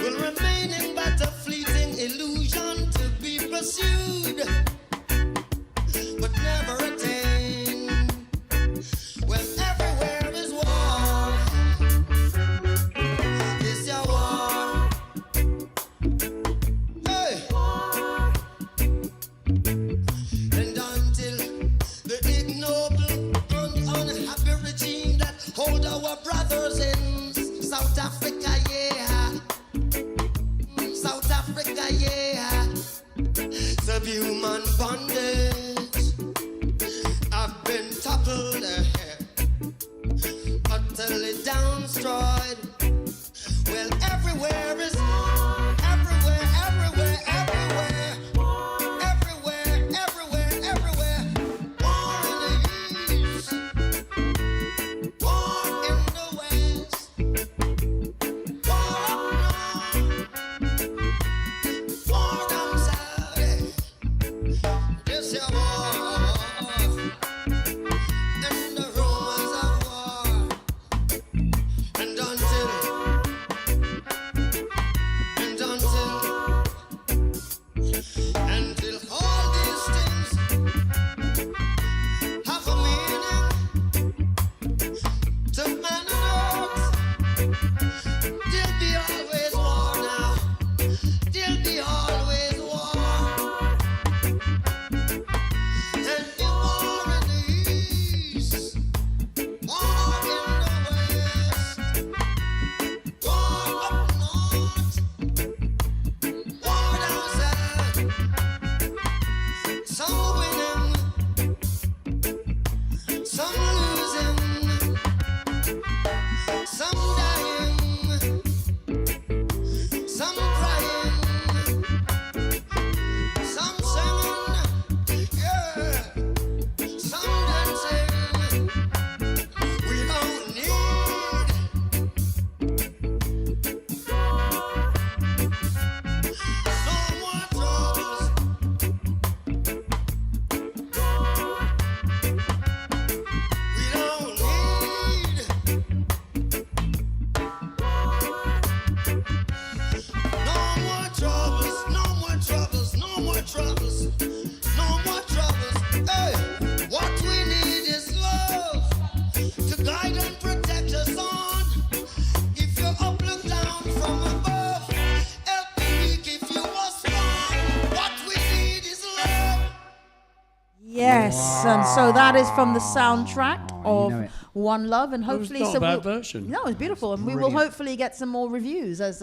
will remain in but a fleeting illusion to be pursued, but never attained. Well, everywhere is war. This your war. Hey. And until the ignoble and unhappy regime that hold our brothers in South Africa, yeah. South Africa, yeah. Subhuman bondage. I've been toppled, utterly downstroyed. Well, everywhere is everywhere, everywhere, everywhere. Everywhere, everywhere, everywhere. War in the east, war in the west, war up north, war down south. This your war, and the rumors of war, and until all these things have a meaning to man and earth, there'll be always war now. There'll be always war. And the war in the east, war in the west, war up north, war down south. Some winning, some losing, some dying, some crying, some singing, yeah, some dancing. We don't need no more troubles. We don't need no more troubles, no more troubles, no more troubles, no more troubles. Hey, what we need is love to guide and protect us on. If you're up, look down from above. Help the weak if you are strong. What we need is love. Yes, and so that is from the soundtrack Oh, you know of it. One Love, and hopefully, not a bad we'll- version. No, it's beautiful, and we will Brilliant. hopefully get some more reviews as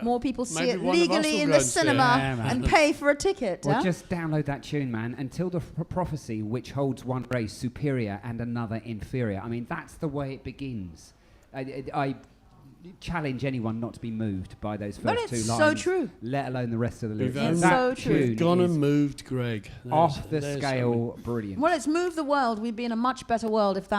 more people see Maybe it one of us legally will in go the and see it. cinema Yeah, man. and pay for a ticket. Well, huh? just download that tune, man. Until the prophecy which holds one race superior and another inferior. I mean, that's the way it begins. challenge anyone not to be moved by those But first two it's lines. so true. Let alone the rest of the We've lyrics. It's That so true. tune We've gone is and moved Greg. off the There's scale, brilliant. Well, it's moved the world. We'd be in a much better world if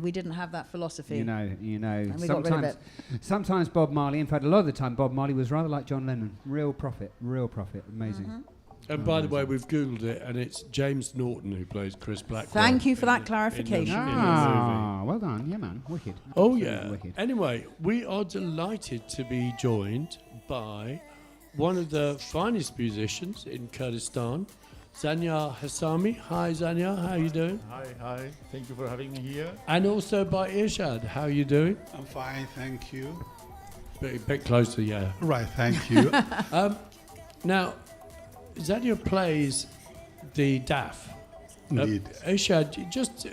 we didn't have that philosophy. You know. And we got rid of it. Sometimes Bob Marley. In fact, a lot of the time, Bob Marley was rather like John Lennon. Real prophet. Amazing. Mm-hmm. And by the way, we've Googled it, and it's James Norton who plays Chris Blackwell. Thank you for in that the- clarification. in the movie. Ah, well done. Yeah, man. Wicked. Oh, Absolutely yeah. Wicked. Anyway, we are delighted to be joined by one of the finest musicians in Kurdistan, Zanya Hassami. Hi, Zanya. How are you doing? Hi. Thank you for having me here. And also by Irshad. How are you doing? I'm fine, thank you. Bit closer, yeah. Right, thank you. Now, Zanya plays the daf. Indeed. Irshad, just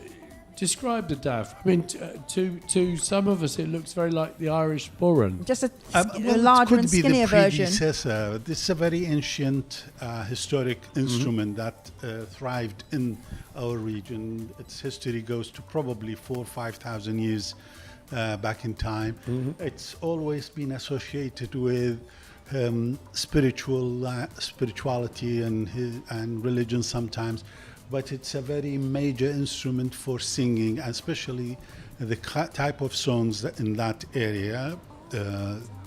describe the daf. I mean, to some of us, it looks very like the Irish buran. Just a Well, larger it and could be the skinnier version. predecessor. This is a very ancient, historic instrument that thrived in our region. Its history goes to probably 4,000 or 5,000 years back in time. It's always been associated with spirituality and religion sometimes, but it's a very major instrument for singing, especially the type of songs in that area,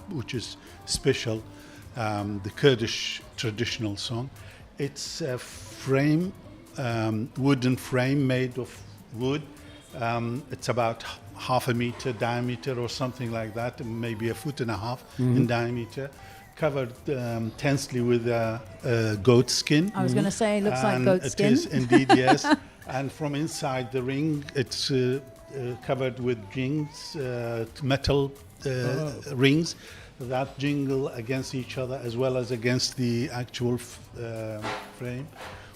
which is special, the Kurdish traditional song. It's a frame, wooden frame made of wood. It's about half a meter diameter or something like that, maybe 1.5 feet in diameter, covered tensely with goat skin. I was going to say, it looks like And goat skin. It is indeed, yes. And from inside the ring, it's covered with rings, metal rings that jingle against each other as well as against the actual frame,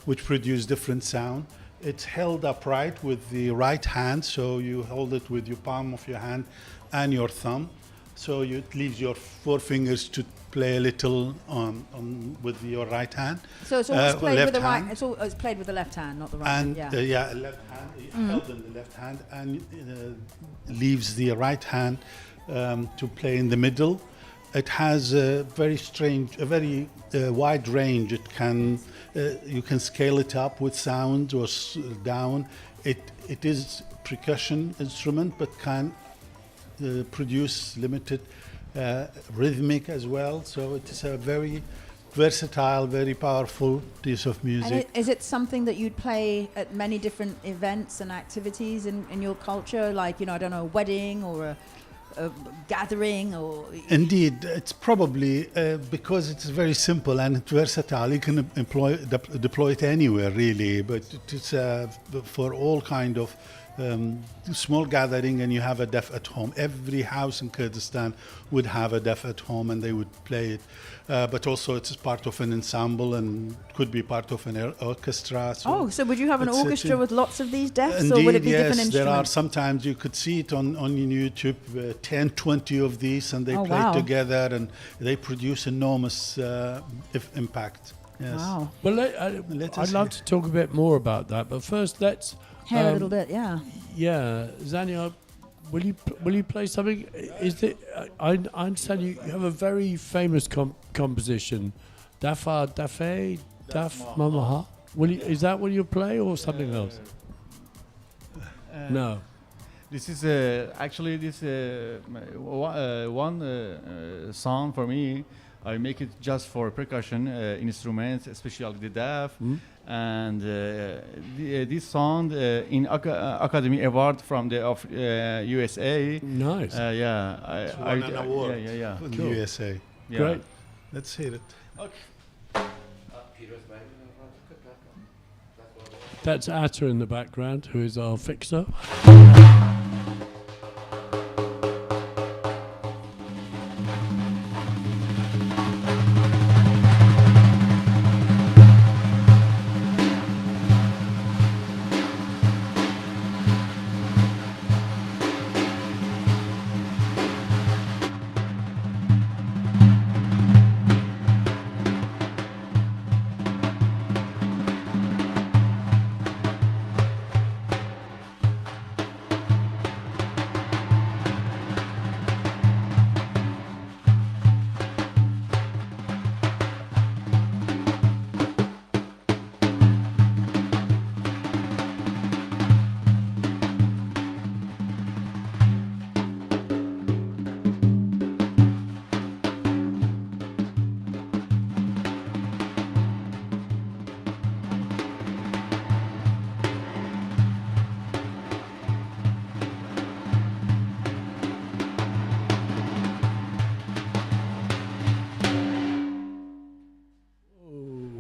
which produce different sound. It's held upright with the right hand, so you hold it with your palm of your hand and your thumb. So it leaves your four fingers to play a little with your right hand. So it's always played with the right. hand. It's played with the left hand, not the right. And yeah. left hand, held in the left hand, and leaves the right hand to play in the middle. It has a very wide range. It can you can scale it up with sound or down. It is percussion instrument, but can produce limited rhythmic as well. So it is a very versatile, very powerful piece of music. And is it something that you'd play at many different events and activities in your culture, like I don't know, a wedding or a gathering or? Indeed, it's probably because it's very simple and it's versatile. You can deploy it anywhere really, but it's for all kind of small gathering, and you have a def at home. Every house in Kurdistan would have a def at home, and they would play it. But also, it's part of an ensemble and could be part of an orchestra. So would you have an it's orchestra with lots of these defs, Indeed, or would it be yes, different instruments? there are sometimes you could see it on YouTube, 10, 20 of these, and they play together, and they produce enormous impact. Yes. Wow. Well, I'd love to talk a bit more about that, but first let's Hair a little bit, yeah. Yeah, Zanya, will you play something? Is it? I understand you have a very famous composition, Dafa Dafe Daf Mamaha. Is that what you play or something else? No. This is actually one song for me. I make it just for percussion instruments, especially the daf. And this song in Academy Award from the USA. Nice. It's won an award in the USA. Yeah. Great. Let's hear it. Okay. That's Atta in the background, who is our fixer.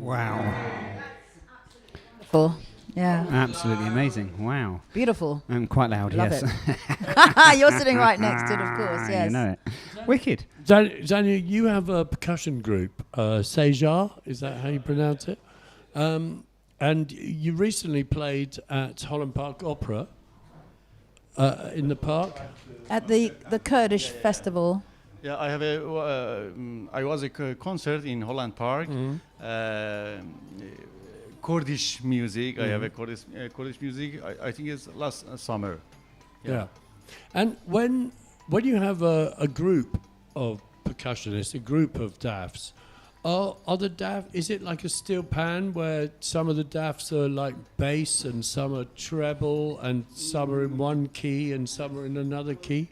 Wow. Cool. Yeah. Absolutely amazing. Wow. Beautiful. Quite loud, Love yes. You're sitting right next to it, of course. Yes. You know it. Wicked. Daniel, you have a percussion group, Sejar, is that how you pronounce it? And you recently played at Holland Park Opera in the park. At the Kurdish festival. Yeah, I have I was a concert in Holland Park. Kurdish music. I have a Kurdish music. I think it's last summer. Yeah. And when you have a group of percussionists, a group of daffs, are the daff? Is it like a steel pan where some of the daffs are like bass and some are treble and some are in one key and some are in another key?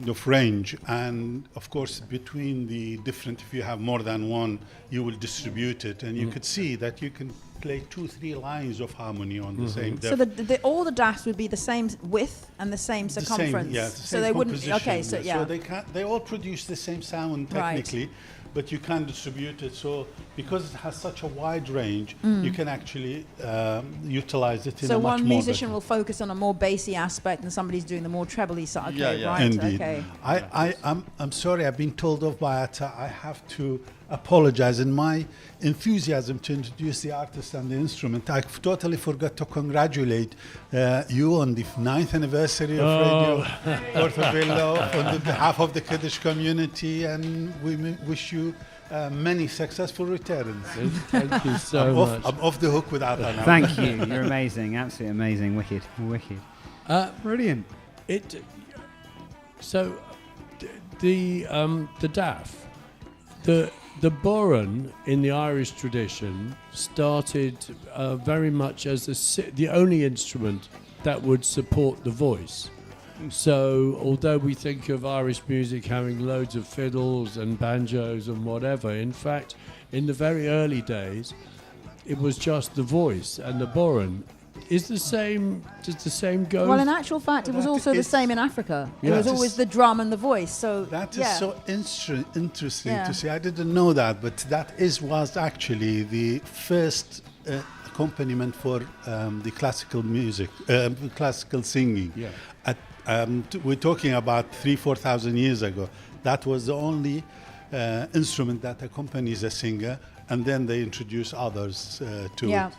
Of range, and of course between the different, if you have more than one, you will distribute it, and you could see that you can play 2-3 lines of harmony on the same So depth. all the daffs would be the same width and the same circumference. The so same they wouldn't. composition, Okay, so yeah. So they all produce the same sound technically, but you can distribute it. So because it has such a wide range, you can actually utilize it in So a much one more musician better. will focus on a more bassy aspect, and somebody's doing the more trebly side. Okay, Yeah. right. Indeed. Okay. I'm sorry, I've been told off by Atta. I have to apologize. In my enthusiasm to introduce the artist and the instrument, I totally forgot to congratulate you on the 9th anniversary of Radio Portobello on behalf of the Kurdish community, and we wish you many successful returns. Thank you so much. I'm off the hook with Atta now. Thank you. You're amazing. Absolutely amazing. Wicked. Wicked. Brilliant. So the daff, the boron in the Irish tradition started very much as the only instrument that would support the voice. So although we think of Irish music having loads of fiddles and banjos and whatever, in fact, in the very early days, it was just the voice and the boron. Does the same go? Well, in actual fact, it was also the same in Africa. It was always the drum and the voice. So that is so interesting Yeah. to see. I didn't know that, but that was actually the first accompaniment for the classical music, classical singing. Yeah. We're talking about 3,000-4,000 years ago. That was the only instrument that accompanies a singer, and then they introduce others to yeah. it.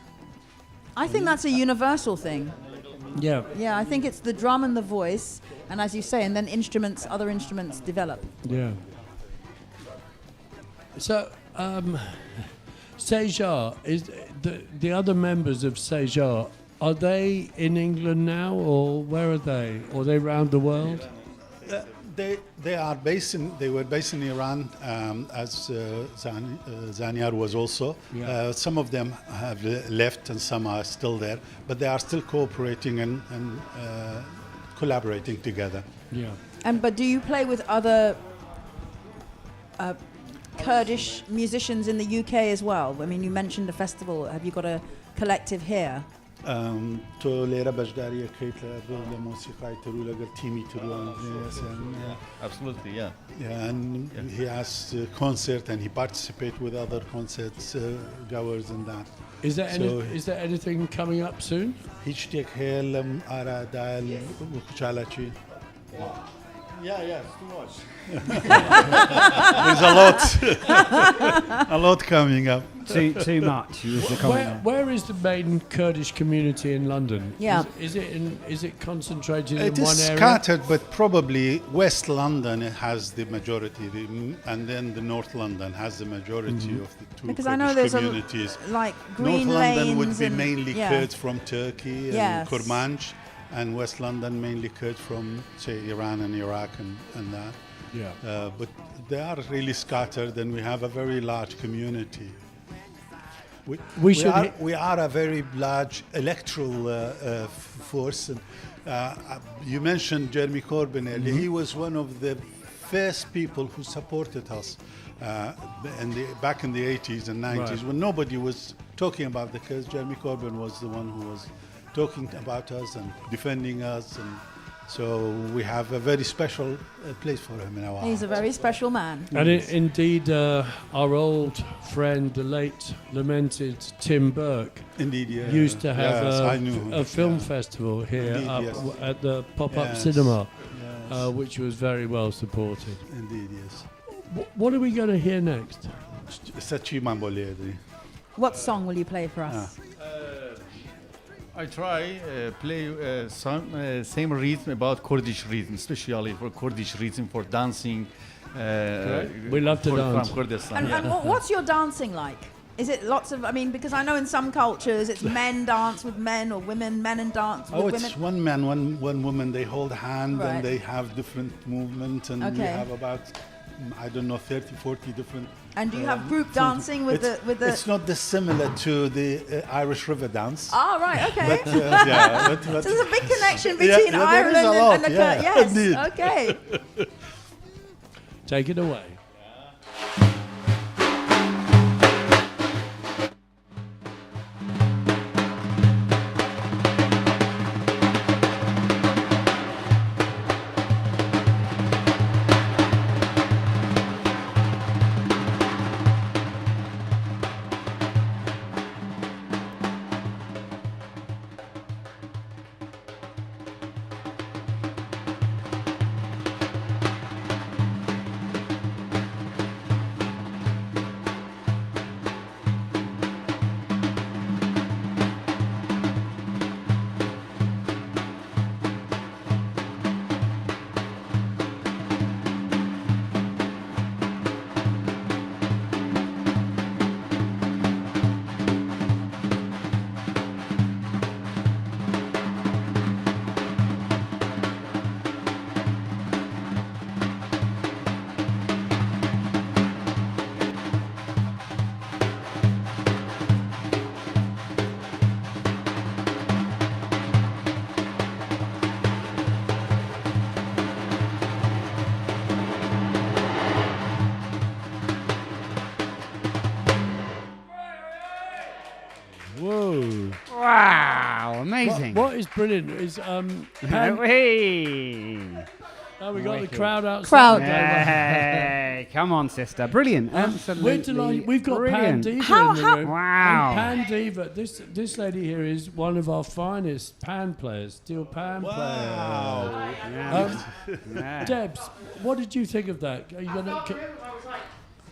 I think that's a universal thing. Yeah. Yeah, I think it's the drum and the voice, and as you say, and then other instruments develop. Yeah. So, Sejar, is the other members of Sejar, are they in England now, or where are they? Or are they around the world? They were based in Iran, as Zaniar was also. Yeah. Some of them have left and some are still there, but they are still cooperating and collaborating together. Yeah. But do you play with other Kurdish musicians in the UK as well? I mean, you mentioned a festival. Have you got a collective here? تو لیره بجداری کیت لرو موسیقی ترو لگر تیمی ترو Absolutely, yeah. and he has concert and he participate with other concerts goers and that. Is there anything coming up soon? هیچ تک هلم آره دال وکچالچی. Yeah, it's too much. There's a lot coming up. Too much. Was the comment. Where is the main Kurdish community in London? Yeah. Is it concentrated It in is one area? scattered, but probably West London has the majority, and then the North London has the majority of the two Because Kurdish I know there's communities. like Green North London Lanes would be and- mainly yeah. Kurds from Turkey and Yes. Kurmanj, and West London mainly Kurds from, say, Iran and Iraq and that. Yeah. But they are really scattered, and we have a very large community. We are a very large electoral force. And, you mentioned Jeremy Corbyn earlier. He was one of the first people who supported us back in the 80s and 90s, Right. when nobody was talking about the Kurds. Jeremy Corbyn was the one who was talking about us and defending us, and So we have a very special place for him in our He's a hearts. very special man. And indeed, our old friend, the late lamented Tim Burke, Indeed, yeah. used to have Yes, I knew him. a film festival here Indeed, up yes. at the pop-up Yes, cinema, yes. which was very well supported. Indeed, yes. What are we going to hear next? Sachi Mamboledri. What song will you play for us? I try play some same rhythm about Kurdish rhythm, especially for Kurdish rhythm for dancing. We love to dance. From Kurdistan. And what's your dancing like? Is it lots of, I mean, because I know in some cultures it's men dance with men or men and dance with Oh, women. it's one man, one woman. They hold hand Right. and they have different movements, and we Okay. have about, I don't know, 30, 40 different. And do you have group dancing with it's, the? It's not dissimilar to the Irish River dance. Oh, right, okay. But, yeah, but So there's a big connection Yeah, between yeah, there is Ireland a lot, and the yeah, Yes, indeed. okay. Take it away. Whoa. Wow, amazing. What is brilliant is Hey. oh, we got Wicked. the crowd outside. Crowd. Hey, come on, sister. Brilliant. Absolutely. We're delighted. We've got Pan brilliant. Diva How- in the how- room. Wow. And Pan Diva, this lady here is one of our finest pan players, steel pan Wow. Yeah. Debs, what did you think of that? Are you gonna? I was like,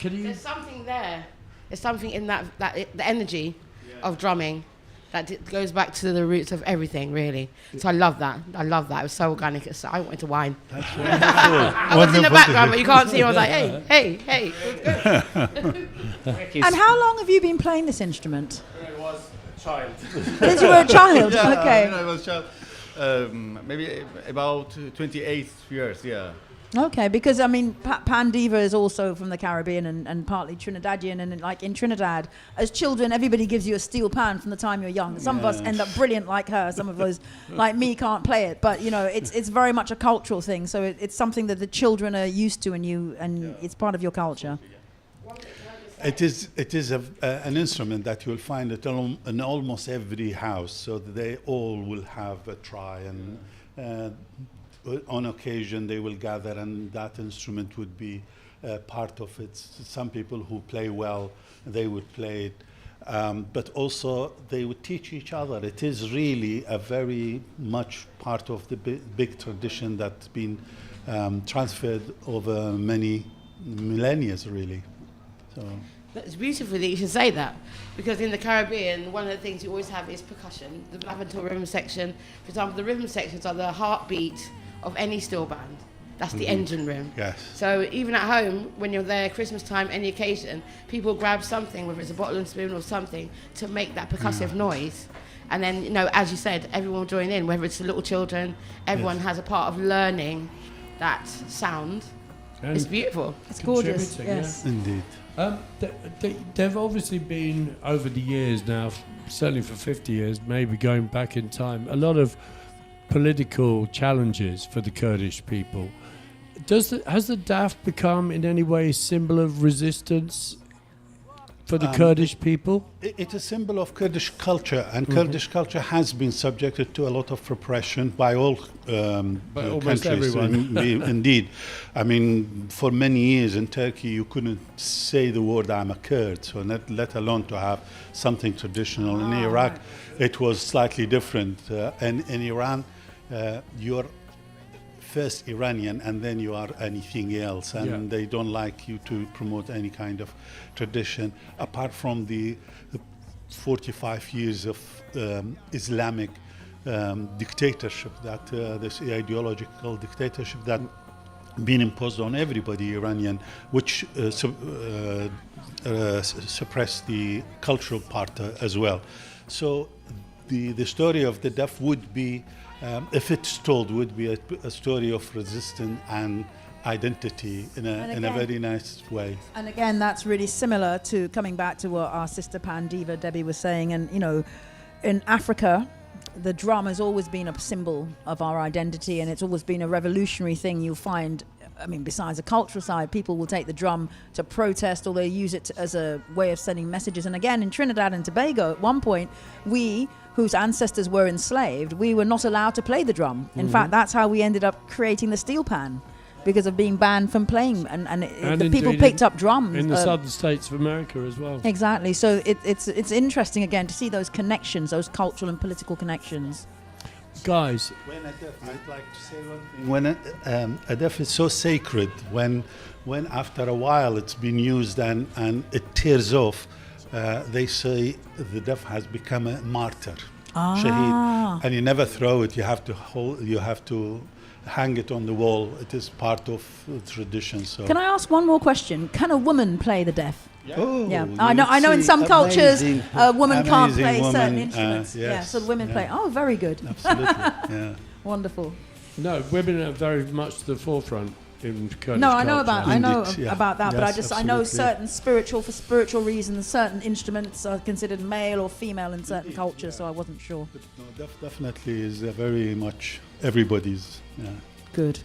Can you? there's something there. There's something in the energy of drumming that goes back to the roots of everything, really. So I love that. I love that. It was so organic. I wanted to whine. That's wonderful. I was in the background, but you can't see. I was like, hey, hey, hey. And how long have you been playing this instrument? I was a child. Since you were a child? Yeah, Okay. when I was a child. Maybe about 28 years, yeah. Okay, because I mean, Pan Diva is also from the Caribbean and partly Trinidadian, and like in Trinidad, as children, everybody gives you a steel pan from the time you're young. Some of us end up brilliant like her. Some of us, like me, can't play it. But you know, it's very much a cultural thing. So it's something that the children are used to, and it's part of your culture. It is an instrument that you'll find in almost every house, so that they all will have a try, and on occasion they will gather, and that instrument would be part of it. Some people who play well, they would play it, but also they would teach each other. It is really a very much part of the big tradition that's been transferred over many millennia, really. So. It's beautiful that you should say that, because in the Caribbean, one of the things you always have is percussion. The Laventor rhythm section, for example, the rhythm sections are the heartbeat of any steel band. That's the engine room. Yes. So even at home, when you're there, Christmas time, any occasion, people grab something, whether it's a bottle and spoon or something, to make that percussive noise. And then, you know, as you said, everyone will join in, whether it's the little children, everyone has a part of learning that sound. And It's beautiful. It's gorgeous. contributing, Yes. Indeed. They've obviously been over the years now, certainly for 50 years, maybe going back in time, a lot of political challenges for the Kurdish people. Has the DAF become in any way a symbol of resistance for the Kurdish people? It's a symbol of Kurdish culture, and Kurdish culture has been subjected to a lot of repression by all By almost countries. everyone. Indeed. I mean, for many years in Turkey, you couldn't say the word I'm a Kurd, so let alone to have something traditional. In Iraq, it was slightly different. And in Iran, you're first Iranian and then you are anything else, and they don't like you to promote any kind of tradition apart from the 45 years of Islamic dictatorship, that this ideological dictatorship that been imposed on everybody Iranian, which suppressed the cultural part as well. So the story of the deaf would be, if it's told, would be a story of resistance and identity in a very nice way. And again, that's really similar to coming back to what our sister Pan Diva Debbie was saying. And, you know, in Africa, the drum has always been a symbol of our identity, and it's always been a revolutionary thing. You'll find, I mean, besides the cultural side, people will take the drum to protest, or they use it as a way of sending messages. And again, in Trinidad and Tobago, at one point, we, whose ancestors were enslaved, we were not allowed to play the drum. In fact, that's how we ended up creating the steel pan, because of being banned from playing. And the people picked up drums. In the southern states of America as well. Exactly. So it's interesting, again, to see those connections, those cultural and political connections. Guys, When a deaf, I'd like to say one thing. When a deaf is so sacred, when after a while it's been used and it tears off, they say the deaf has become a martyr, shaheed, and you never throw it. You have to hang it on the wall. It is part of tradition. So. Can I ask one more question? Can a woman play the deaf? Oh, Yeah, you I know in see some cultures amazing- a woman can't amazing play certain woman, instruments. yes, Yeah, so the women yeah. play. Oh, very good. Absolutely, yeah. Wonderful. no, women are very much to the forefront in Kurdish No, I know culture. about Indeed, yeah. about that, but Yes, I know absolutely. for spiritual reasons, certain instruments are considered male or female in certain cultures. So I wasn't sure. No, definitely is very much everybody's. Yeah. Good.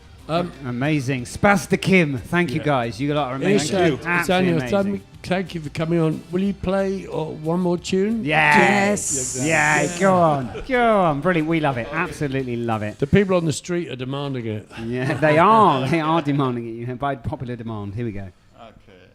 Amazing. Spasta Kim, thank you guys. You lot are amazing. Daniel, Absolutely amazing. thank you for coming on. Will you play one more tune? Yes. Yeah, go on. Go on. Brilliant. We love it. Absolutely love it. The people on the street are demanding it. Yeah, they are. They are demanding it, you know, by popular demand. Here we go. Okay.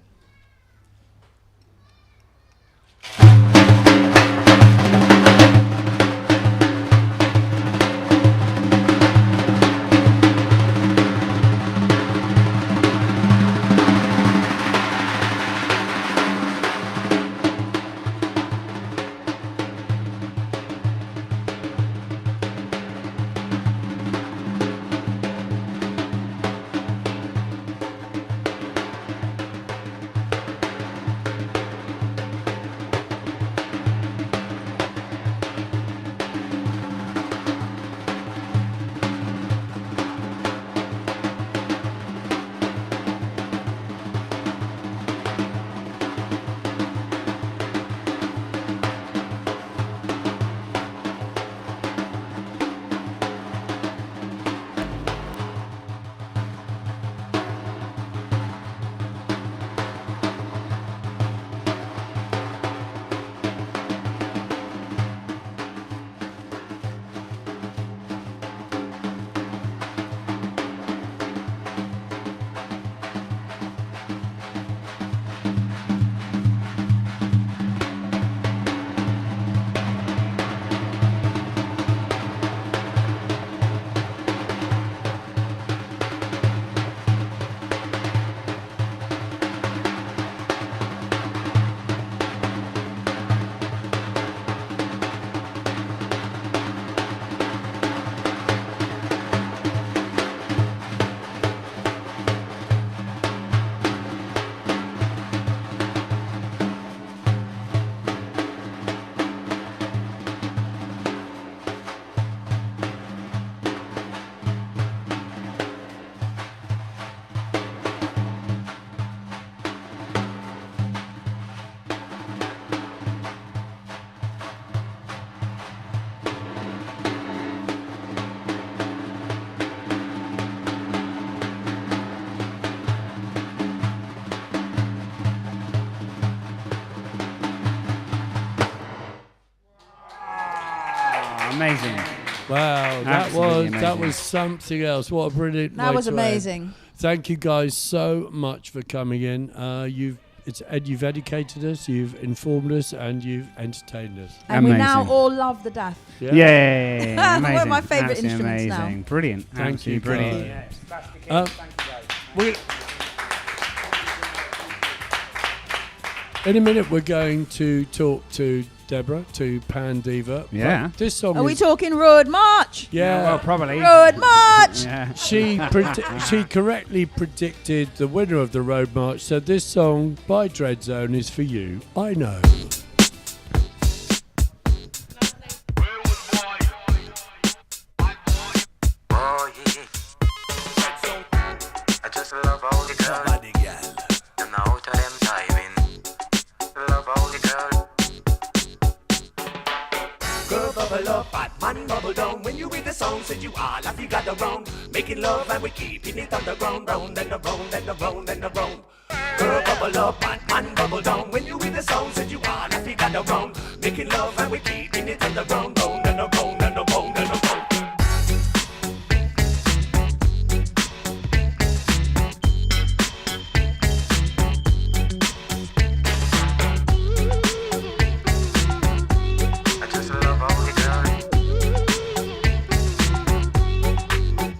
Amazing. Wow, Absolutely that amazing. was something else. What a brilliant That way was to end. amazing. Thank you guys so much for coming in. You've educated us, you've informed us, and you've entertained us. And we now Amazing. all love the DAF. Yeah, amazing. One of my favourite Absolutely instruments now. amazing. Brilliant. Thank you, Absolutely brilliant. guys. Yeah, In a minute, we're going to talk to Deborah, to Pan Diva. Yeah. But this song Are we is... talking Road March? Yeah. well, probably. Road March! Yeah. She correctly predicted the winner of the Road March, so this song by Dreadzone is for you. I know. I just love all the girls. And out of them timing. Love all the girls. Girl, bubble up, bad man, bubble down. When you read the song, said you all have you got around. Making love and we keeping it underground. Round and around and around and around. Girl, bubble up, bad man, bubble down. When you read the song, said you all have you got around. Making love and we keeping it underground. Round and around and around and around. I just love all the girls.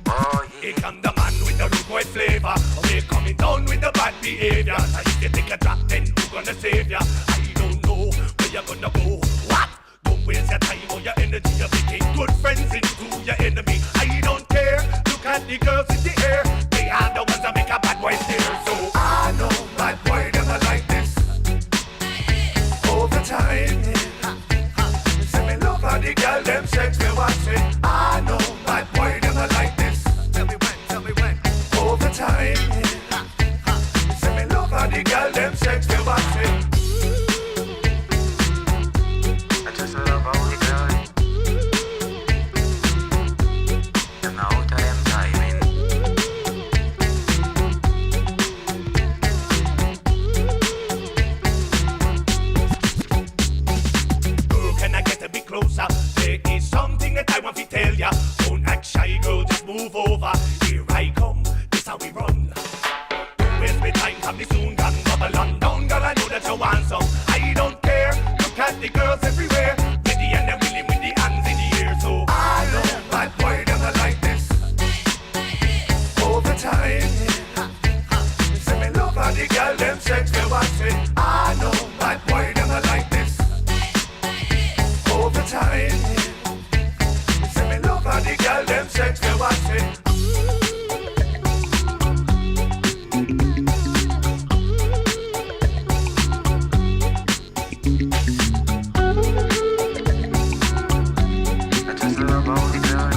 Oh yeah. Here come the man with the rude boy flavor. We're coming down with the bad behavior. So if you take a drop, then who gonna save ya? I don't know where you're gonna go. What? Don't waste your time or your energy. You're making good friends into your enemy. I don't care. Look at the girls in the air. They are the ones that make a bad boy stare. So I know bad boy never like this. All the time. Say me love how the girl them sex me watch it. I know bad boy never like this. Tell me when. All the time. Say me love how the girl them sex me watch it. I just love all the girls. And out of them timing. Girl, can I get a bit closer? There is something that I want to tell ya. Don't act shy, girl, just move over. Here I come, this how we run. Don't waste my time, come me soon, gun bubble on down, girl, I know that you want some. I don't care, look at the girls everywhere. Ready and they're willing with the hands in the air. So I know bad boy never like this. All the time. Say me love how the girl them sex me watch it. I know bad boy never like this. All the time. Say me love how the girl them sex me watch it. I just love all the girls.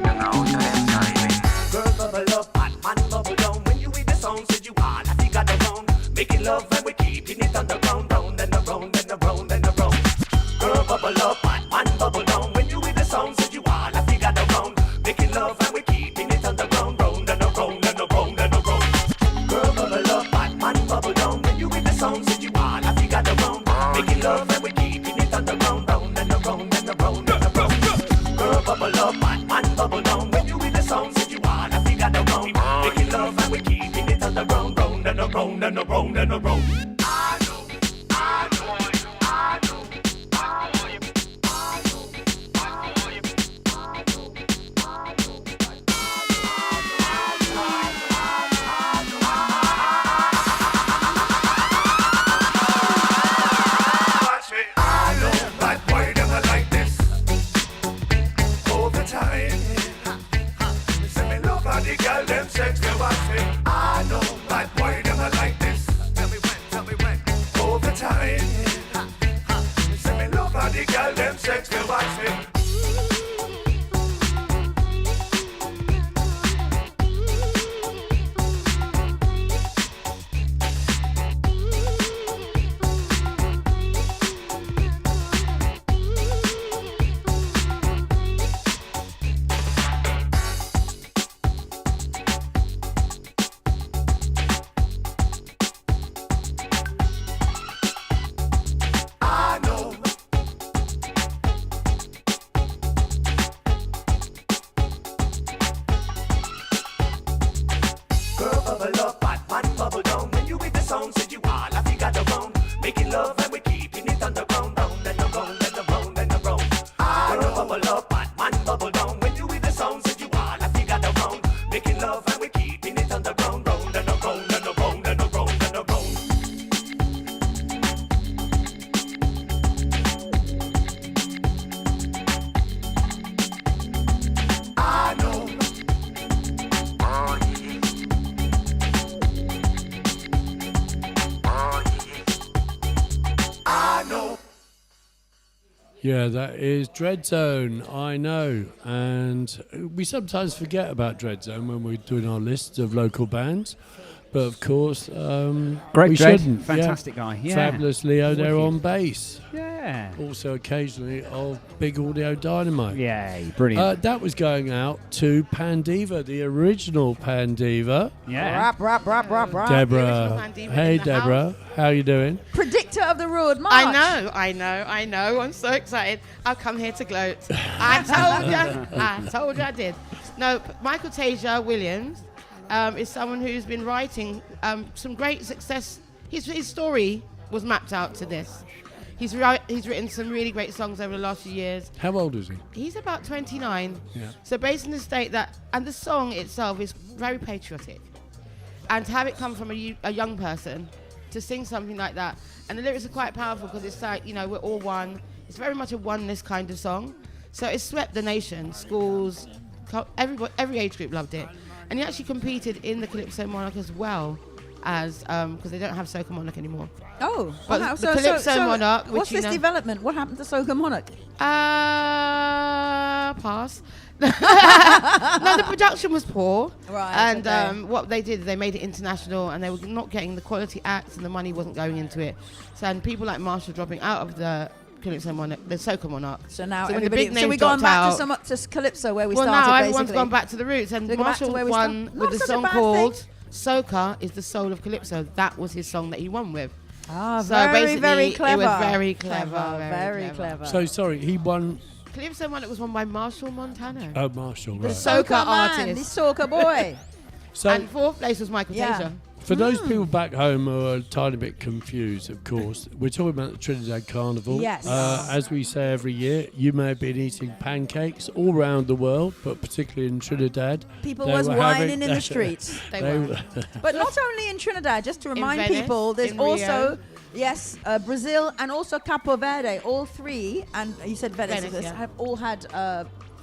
And out of them timing. Girl, bubble up, bad man, bubble down. When you read the song, said you all have you got around. Making love and we keeping it underground. Round and around and around and around. Girl, bubble up, bad man, bubble down. When you read the song, said you all have you got around. Making love and we keeping it underground. Round and around and around and around. Girl, bubble up, bad man, bubble down. When you read the song, said you all have you got around. Making love and we keeping it underground. Round and around and around and around. Girl, bubble up, bad man, bubble down. When you read the song, said you all have you got around. Making love and we keeping it underground. Round and around and around and around. I know, I know, I know, I watch me. I know bad boy never like this. All the time. Say me love how the girl them sex me watch me. I know bad boy never like this. Tell me Yeah, that is Dread Zone, I know. And we sometimes forget about Dread Zone when we're doing our lists of local bands. But of course, Greg we Dredd, shouldn't. fantastic guy. Yeah. Fabulous Leo there Wicked. on bass. Yeah. Also occasionally of Big Audio Dynamite. Yay, brilliant. That was going out to Pandiva, the original Pandiva. Yeah. Rap, rap, rap, rap, rap. Deborah. Pandiva Hey, in the Deborah. How you doing? Predictor of the Road March. I know. I'm so excited. I've come here to gloat. I told you I did. No, Michael Tasia Williams is someone who's been writing some great success. His story was mapped out to this. He's written some really great songs over the last few years. How old is he? He's about 29. Yeah. So based on the state that, and the song itself is very patriotic. And to have it come from a young person to sing something like that, and the lyrics are quite powerful because it's like, you know, we're all one. It's very much a oneness kind of song. So it swept the nation, schools, every age group loved it. And he actually competed in the Calypso Monarch as well as, because they don't have Soca Monarch anymore. Oh, But wow. the Calypso Monarch, which what's you this know- development? What happened to Soca Monarch? Pass. No, the production was poor. Right, And okay. what they did, they made it international, and they were not getting the quality acts, and the money wasn't going into it. So, and people like Marshall dropping out of the Calypso Monarch, the Soca Monarch. So now when the everybody. big So names we've gone dropped back out- to Calypso where we well, started. now everyone's basically. gone back to the roots, and So go back to Marshall where we won start- with Not a such a song bad called "Soca is the Soul of Calypso." That was his song that he won with. Ah, So very, basically, very it clever. was very clever, Very clever. So sorry, he won. Calypso Monarch was won by Marshall Montano. Oh, Marshall, The right. Soca man, the artist. Soca boy. So And fourth place was Michael Yeah. Tasia. for those people back home who are a tiny bit confused, of course, we're talking about the Trinidad Carnival. Yes. As we say every year, you may have been eating pancakes all around the world, but particularly in Trinidad. People they was were whining having- in the streets. They they were. But not only in Trinidad, just to remind Venice, people, there's in also, Rio. Brazil and also Capo Verde, all three, and you said Venice, Venice, yeah. have all had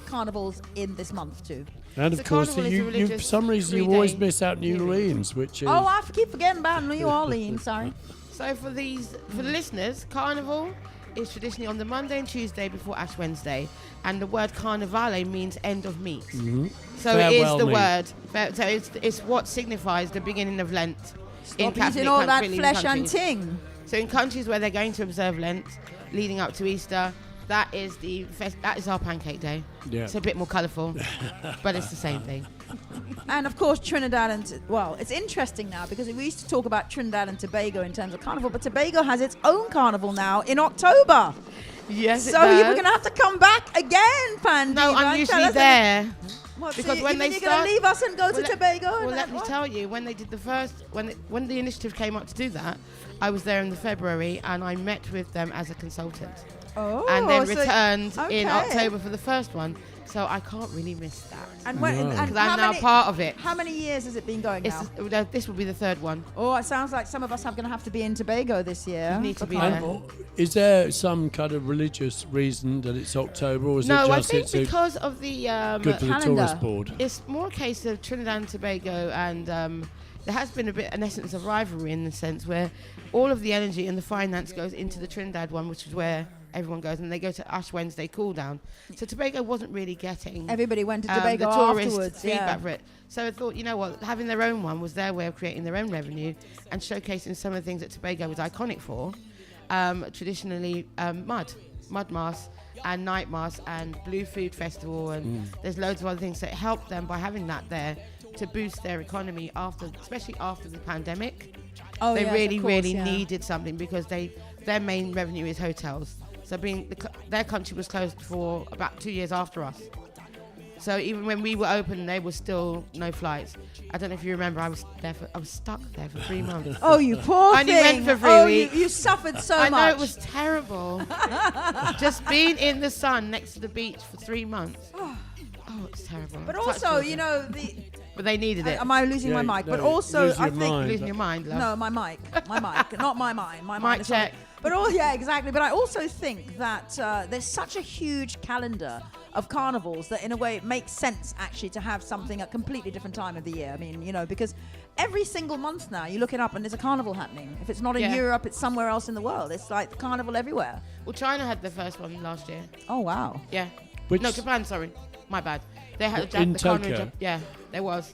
carnivals in this month too. And So of course, Carnival is a you for religious some reason, you 3-day always miss out New period. Orleans, which is. Oh, I keep forgetting about New Orleans, sorry. So for the listeners, Carnival is traditionally on the Monday and Tuesday before Ash Wednesday, and the word Carnivale means end of meat. So it is Farewell the meat. word. So it's what signifies the beginning of Lent in Stop Catholic eating all that countries, flesh and countries. ting. So in countries where they're going to observe Lent, leading up to Easter, that is our pancake day. Yeah. It's a bit more colourful, but it's the same thing. And of course, Trinidad and well, it's interesting now because we used to talk about Trinidad and Tobago in terms of carnival, but Tobago has its own carnival now in October. Yes, So you're going to have to come back again, Pandy. No, I'm usually there. What, Because so when you they mean you're going start- to leave us and go to Tobago? Well, and let that- me what? tell you, when they did the first, when the initiative came up to do that, I was there in the February and I met with them as a consultant, Oh, and then so- returned okay. in October for the first one. So I can't really miss that And when, No. and because I'm how now many, part of it. How many years has it been going now? This will be the third one. Oh, it sounds like some of us are going to have to be in Tobago this year. You need to for be carnival. Is there some kind of religious reason that it's October, or is No, it I just think it's because of the good for the calendar. tourist board? it's more a case of Trinidad and Tobago, and there has been an essence of rivalry in the sense where all of the energy and the finance goes into the Trinidad one, which is where everyone goes, and they go to Ash Wednesday cool down. So Tobago wasn't really getting Everybody went to the Tobago tourist afterwards. feedback Yeah. for it. So I thought, you know what, having their own one was their way of creating their own revenue and showcasing some of the things that Tobago was iconic for. Traditionally, mud mass and night mass and blue food festival, and there's loads of other things that helped them by having that there to boost their economy especially after the pandemic. Oh, They yes, really, of course, really yeah. needed something because their main revenue is hotels. So their country was closed for about 2 years after us. So even when we were open, there was still no flights. I don't know if you remember, I was stuck there for 3 months. Oh, you poor I only thing. went for 3 oh, weeks. You suffered so I much. know, it was terrible. Just being in the sun next to the beach for 3 months. Oh, it's terrible. But Touch also, water. you know, But they needed it. am I losing Yeah, my mic? no, But also, losing I your think mind. Losing your mind, love. no, my mic, not my mind. My Mic mind is check. But exactly. But I also think that there's such a huge calendar of carnivals that in a way it makes sense actually to have something at a completely different time of the year. I mean, because every single month now you look it up and there's a carnival happening. If it's not in Europe, it's somewhere else in the world. It's like carnival everywhere. Well, China had the first one last year. Oh, wow. Yeah. Which- No, Japan, sorry. My bad. They had In the carnival. Tokyo? Yeah, there was.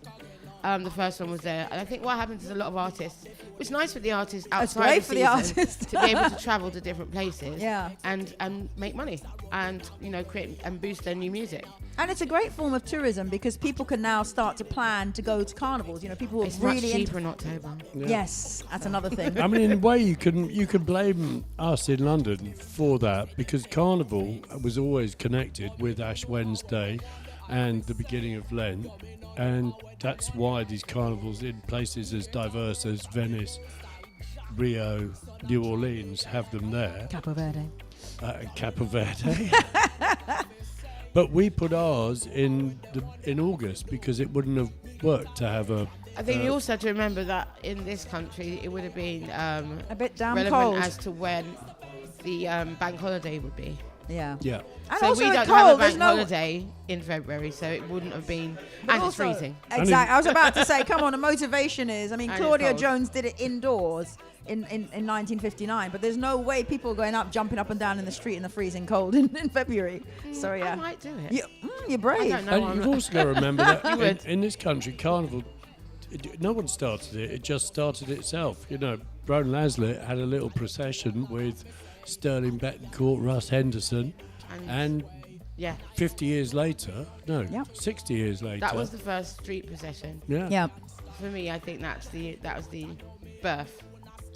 The first one was there. And I think what happens is a lot of artists, it's nice for the artists outside great the for the season artists. to be able to travel to different places Yeah. and make money and, create and boost their new music. And it's a great form of tourism because people can now start to plan to go to carnivals. People are It's really much cheaper in October. Yes, that's another thing. I mean, in a way, you can blame us in London for that because Carnival was always connected with Ash Wednesday and the beginning of Lent, and that's why these carnivals in places as diverse as Venice, Rio, New Orleans have them there. Capo Verde. Capo Verde. But we put ours in August because it wouldn't have worked to have a. I think you also have to remember that in this country it would have been a bit damn relevant cold as to when the bank holiday would be. Yeah. Yeah. And so also we it's don't have cold, a there's bank no- holiday in February, so it wouldn't have been. And it's freezing. Exactly. I was about to say, come on, the motivation is. I mean, And Claudia it's cold. Jones did it indoors in 1959, but there's no way people are going up, jumping up and down in the street in the freezing cold in February. So yeah, I might do it. You're brave. I don't know. And you've also got to remember You that would. in this country, Carnival, no one started it. It just started itself. Roland Laslett had a little procession with Sterling Betancourt, Russ Henderson, and Yeah. 50 years later, no, Yep. 60 years later. That was the first street procession. Yeah. Yeah. For me, I think that was the birth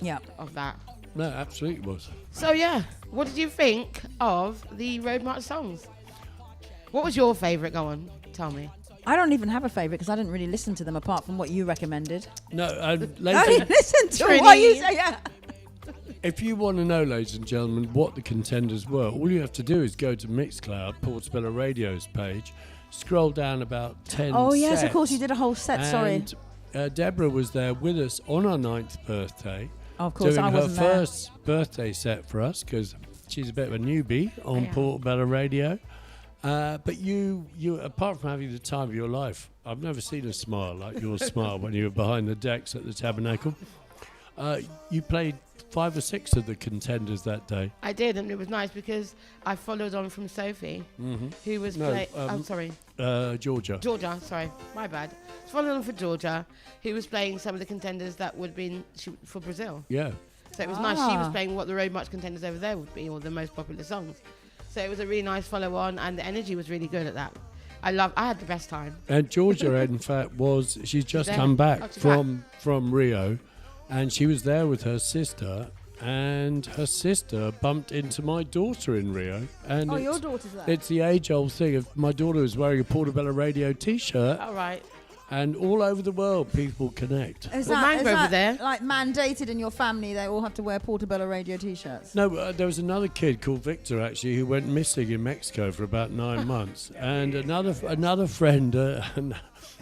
Yeah. of that. No, absolutely was. So yeah, what did you think of the Road March songs? What was your favourite? Go on, tell me. I don't even have a favourite because I didn't really listen to them apart from what you recommended. No, I ladies, didn't listen to Trini. what you say. Yeah. if you want to know, ladies and gentlemen, what the contenders were, all you have to do is go to Mixcloud, Portobello Radio's page, scroll down about 10 Oh yes, of sets, course you did a whole set. Sorry. And Deborah was there with us on our 9th birthday. Of course, doing I wasn't her there. first birthday set for us because she's a bit of a newbie on Portobello Radio. But you, apart from having the time of your life, I've never seen a smile like your smile when you were behind the decks at the Tabernacle. You played 5 or 6 of the contenders that day. I did, and it was nice because I followed on from Sophie, who was No, playing. Sorry, Georgia. Georgia. Sorry, my bad. Followed on for Georgia, who was playing some of the contenders that would be for Brazil. Yeah. So it was nice. She was playing what the Road March contenders over there would be, or the most popular songs. So it was a really nice follow on, and the energy was really good at that. I had the best time. And Georgia, in fact, she's just There. come back Oh, she's from Rio, and she was there with her sister, and her sister bumped into my daughter in Rio. And Your daughter's there. it's the age-old thing of my daughter was wearing a Portobello Radio T-shirt, All right. and all over the world people connect. Is Well, that, Mango over there. like mandated in your family? They all have to wear Portobello Radio T-shirts. No, there was another kid called Victor actually who went missing in Mexico for about 9 months, and another friend,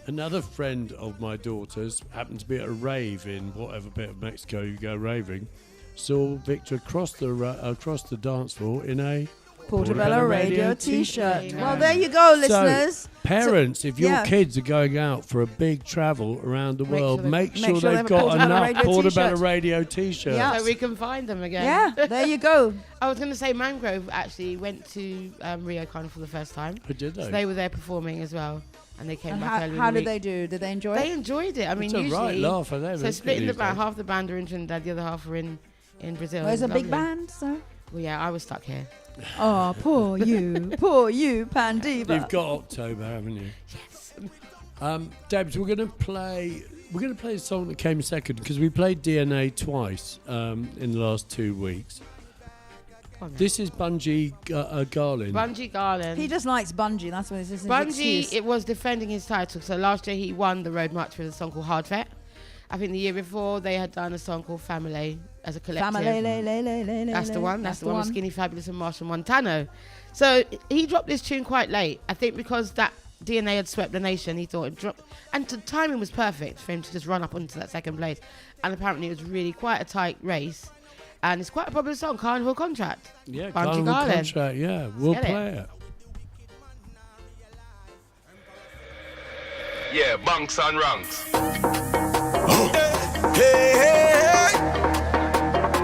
another friend of my daughter's happened to be at a rave in whatever bit of Mexico you go raving. Saw Victor across the dance floor in a Portobello Radio T-shirt. T-shirt. Well, there you go, So, listeners. parents, if your yeah. kids are going out for a big travel around the world, make sure sure they've they've got Portobello enough Radio Portobello T-shirts. Radio T-shirts. Yeah. So we can find them again. Yeah, there you go. I was going to say Mangrove actually went to Rio Carnival for the first time. Oh, did they? So they were there performing as well, and they came And back earlier. how in the did they week. do? Did they enjoy They it? enjoyed it. I mean, It's a usually. right laugh for them, So isn't splitting it, the these band, days? half the band are in Trinidad, the other half were in Brazil. Well, It it's was a big lovely. band, so. Well, yeah, I was stuck here. Oh, poor you, Pandiva. You've got October, haven't you? Yes. Debs, we're going to play a song that came second because we played DNA twice in the last 2 weeks. This is Bungie Garlin. Bungie Garland. He just likes Bungie. That's what his Bungie, excuse. it was defending his title. So last year he won the Road March with a song called Hard Vet. I think the year before they had done a song called Family as a collective. That's the one. That's the one with Skinny Fabulous and Marshall Montano. So he dropped this tune quite late. I think because that DNA had swept the nation, he thought it dropped. And the timing was perfect for him to just run up onto that second place. And apparently it was really quite a tight race. And it's quite a popular song, Carnival Contract. Yeah, Bungy Carnival Garland. Contract, yeah. We'll get it. play it. Yeah, bunks and ranks. Hey, hey, hey.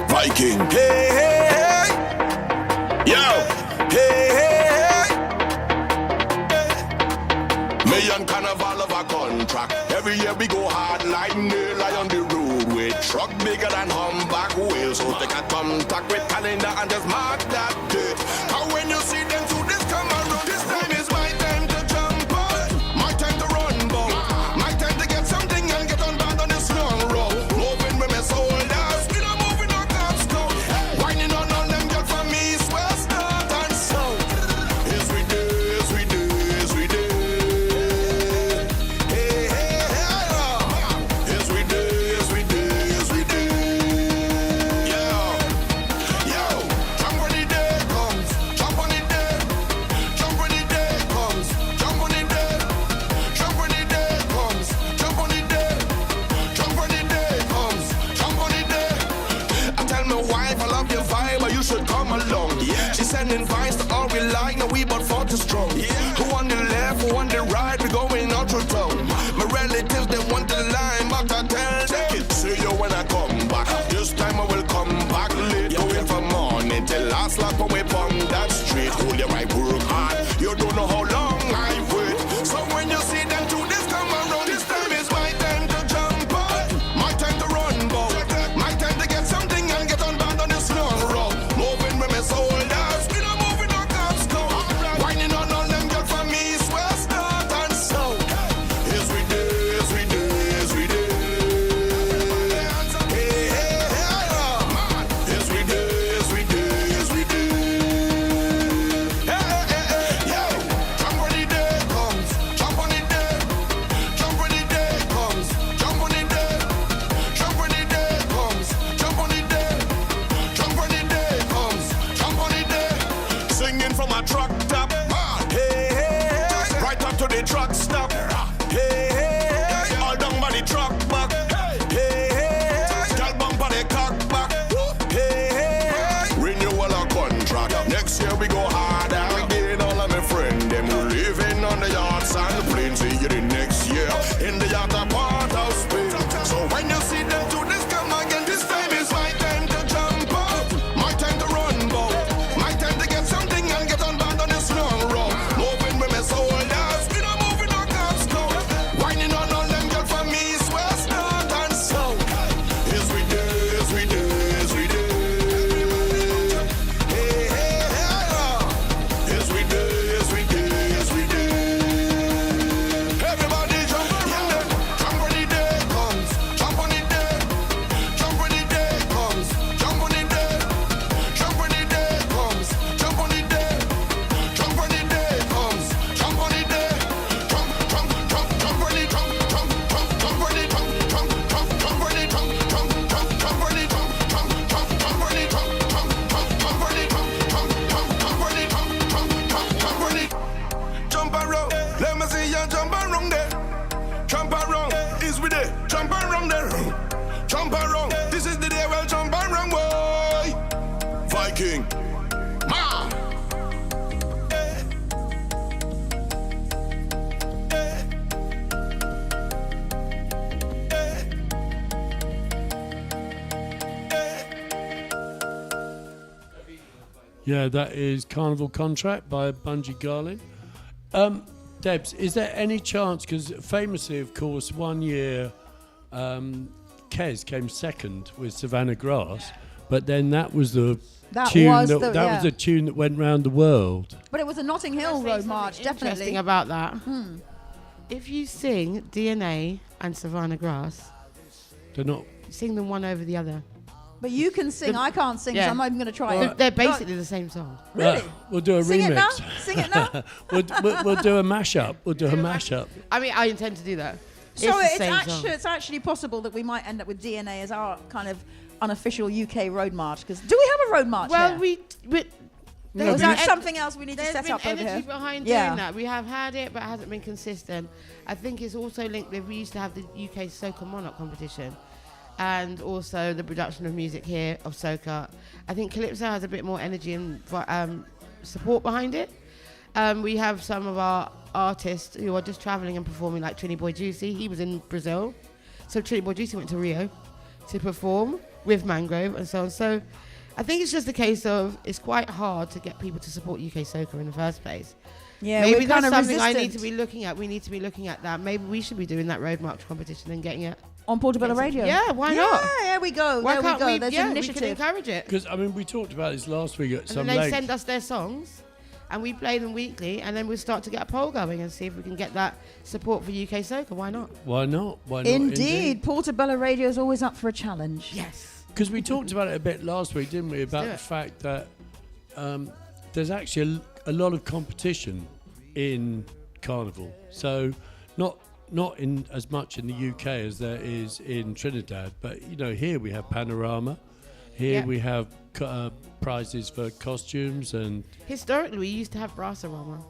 Viking. Hey, hey, hey. Yo. Hey, hey, hey. Me and Carnival of a contract. Every year we go hard like nail on the road with truck bigger than humpback wheel. So take a contact with calendar and just mark that date. Cause when you see them do this come around, this time is my time to jump out. My time to run bout. My time to get something and get on band on this long road. Moving with my soldiers, we not moving our cops go. Whining on all them girls from east, west, north and south. Yes we do, yes we do, yes we do. Hey, hey, hey, yes we do, yes we do, yes we do. Yo, yo, jump when the day comes, jump on the day, jump when the day comes, jump on the day, jump when the day comes, jump on the day, jump when the day comes, jump on the day. I tell my wife I love your vibe, but you should come along. She's sending vibes to all we like, now we but 40 strong. Who on the left, who on the right, we going out through town. My relatives, they want the line, but I tell them, see you when I come back. This time I will come back late, going from morning till last lap when we on that street. Hold your right, work hard, you don't know how long I wait. So when you see them do this come around, this time is my time to jump out. My time to run bout. My time to get something and get on band on this long road. Moving with my soldiers, we not moving our cops go. Whining on all them girls from east, west, north and south. Yes we do, yes we do, yes we do. Hey, hey, hey, yes we do, yes we do, yes we do. Hey, hey, hey, yo, jump when the day comes, jump on the day, jump when the day comes, jump on the day, jump when the day comes, jump on the day, jump when the day comes, jump on the day. Singing from a truck top, hey, hey, hey, right up to the truck stop, hey, hey, hey, all down by the truck back, hey, hey, hey, girl bump on the cock back, hey, hey, hey, renewal of contract. Next year we go harder again. All of my friends them who living on the yachts and the planes. See you the next year in the yacht apart house Spain. So when you see them do this come again, this time is my time to jump out. My time to run bout. My time to get something and get on band on this long road. Moving with my soldiers, we not moving our cops go. Whining on all them girls from east, west, north and south. Yes we do, yes we do, yes we do. Hey, hey, hey, yes we do, yes we do, yes we do. Everybody jump on the jump when the day comes, jump on the day, jump when the day comes, jump on the day, jump when the day comes, jump on the day, jump when the day comes, jump on the day, jump, jump, jump, jump when the jump, jump, jump, jump when the jump, jump, jump, jump when the jump, jump, jump, jump when the jump, jump, jump, jump when the jump, jump, jump, jump when the jump, jump, jump, jump when the jump, jump, jump, jump when the jump around. Let me see you jump around there. Jump around, is with it. Jump around there. Jump around. This is the day we'll jump around, boy. Viking. Ma. Yeah, that is Carnival Contract by Bungy Garland. Debs, is there any chance, because famously, of course, one year Kez came second with Savannah Grass, but then that was the tune was the tune that went round the world. But it was a Notting Hill Road March, definitely. Interesting about that. If you sing DNA and Savannah Grass, They're not. sing them one over the other. But you can sing, I can't sing, Yeah. so I'm not even going to try They're, it. they're basically the same song. Really? We'll do a Sing remix. it now? Sing it now? we'll do a mashup. We'll do a mashup. I mean, I intend to do that. So It's the same song. it's actually possible that we might end up with DNA as our kind of unofficial UK road march. Because do we have a road march Well, here? we Or is that something else we need to There's set been up over energy here? behind Yeah. doing that. We have had it, but it hasn't been consistent. I think it's also linked with we used to have the UK Soca Monarch competition, and also the production of music here of soca. I think Calypso has a bit more energy and support behind it. We have some of our artists who are just traveling and performing, like Trini Boy Juicy. He was in Brazil, so Trini Boy Juicy went to Rio to perform with Mangrove and so on. So I think it's just a case of it's quite hard to get people to support UK soca in the first place. Yeah, maybe we're that's kind of something resistant. I need to be looking at. We need to be looking at that. Maybe we should be doing that road march competition and getting it on Portobello Radio. Yeah, why not? Yeah, there we go. Why there we can't go. we? There's Yeah, an we can initiative. encourage it. Because, I mean, we talked about this last week at And some then they length. send us their songs, and we play them weekly, and then we'll start to get a poll going and see if we can get that support for UK soca. Why not? Why not? Why not? Indeed. Portobello Radio is always up for a challenge. Yes. Because we talked about it a bit last week, didn't we? About do the it. fact that there's actually a lot of competition in Carnival. So not in as much in the UK as there is in Trinidad, but you know, here we have Panorama. Here Yeah. we have prizes for costumes and Historically, we used to have Brassarama.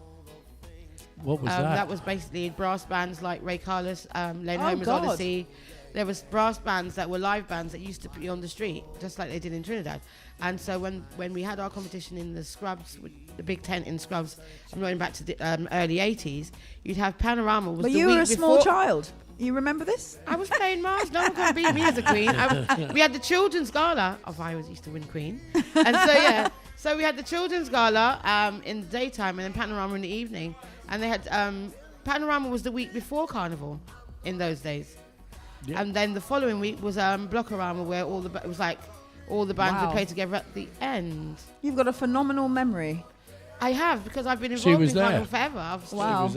what was that? That was basically brass bands like Ray Carlos, Lane Oh, Homer's God. Odyssey. There was brass bands that were live bands that used to be on the street, just like they did in Trinidad. And so when we had our competition in the Scrubs, with the big tent in Scrubs, I'm going back to the early 80s, you'd have Panorama. Was But the you week were a small before- child. You remember this? I was playing Mars. No one can beat me as a queen. We had the children's gala. Oh, I was used to win queen. And so, yeah. So we had the children's gala in the daytime and then Panorama in the evening. And they had... Panorama was the week before Carnival in those days. Yeah. And then the following week was Blockorama, where it was like all the bands Wow. would play together at the end. You've got a phenomenal memory. I have, because I've been She involved was in there. Carnival forever. Obviously. Wow. It was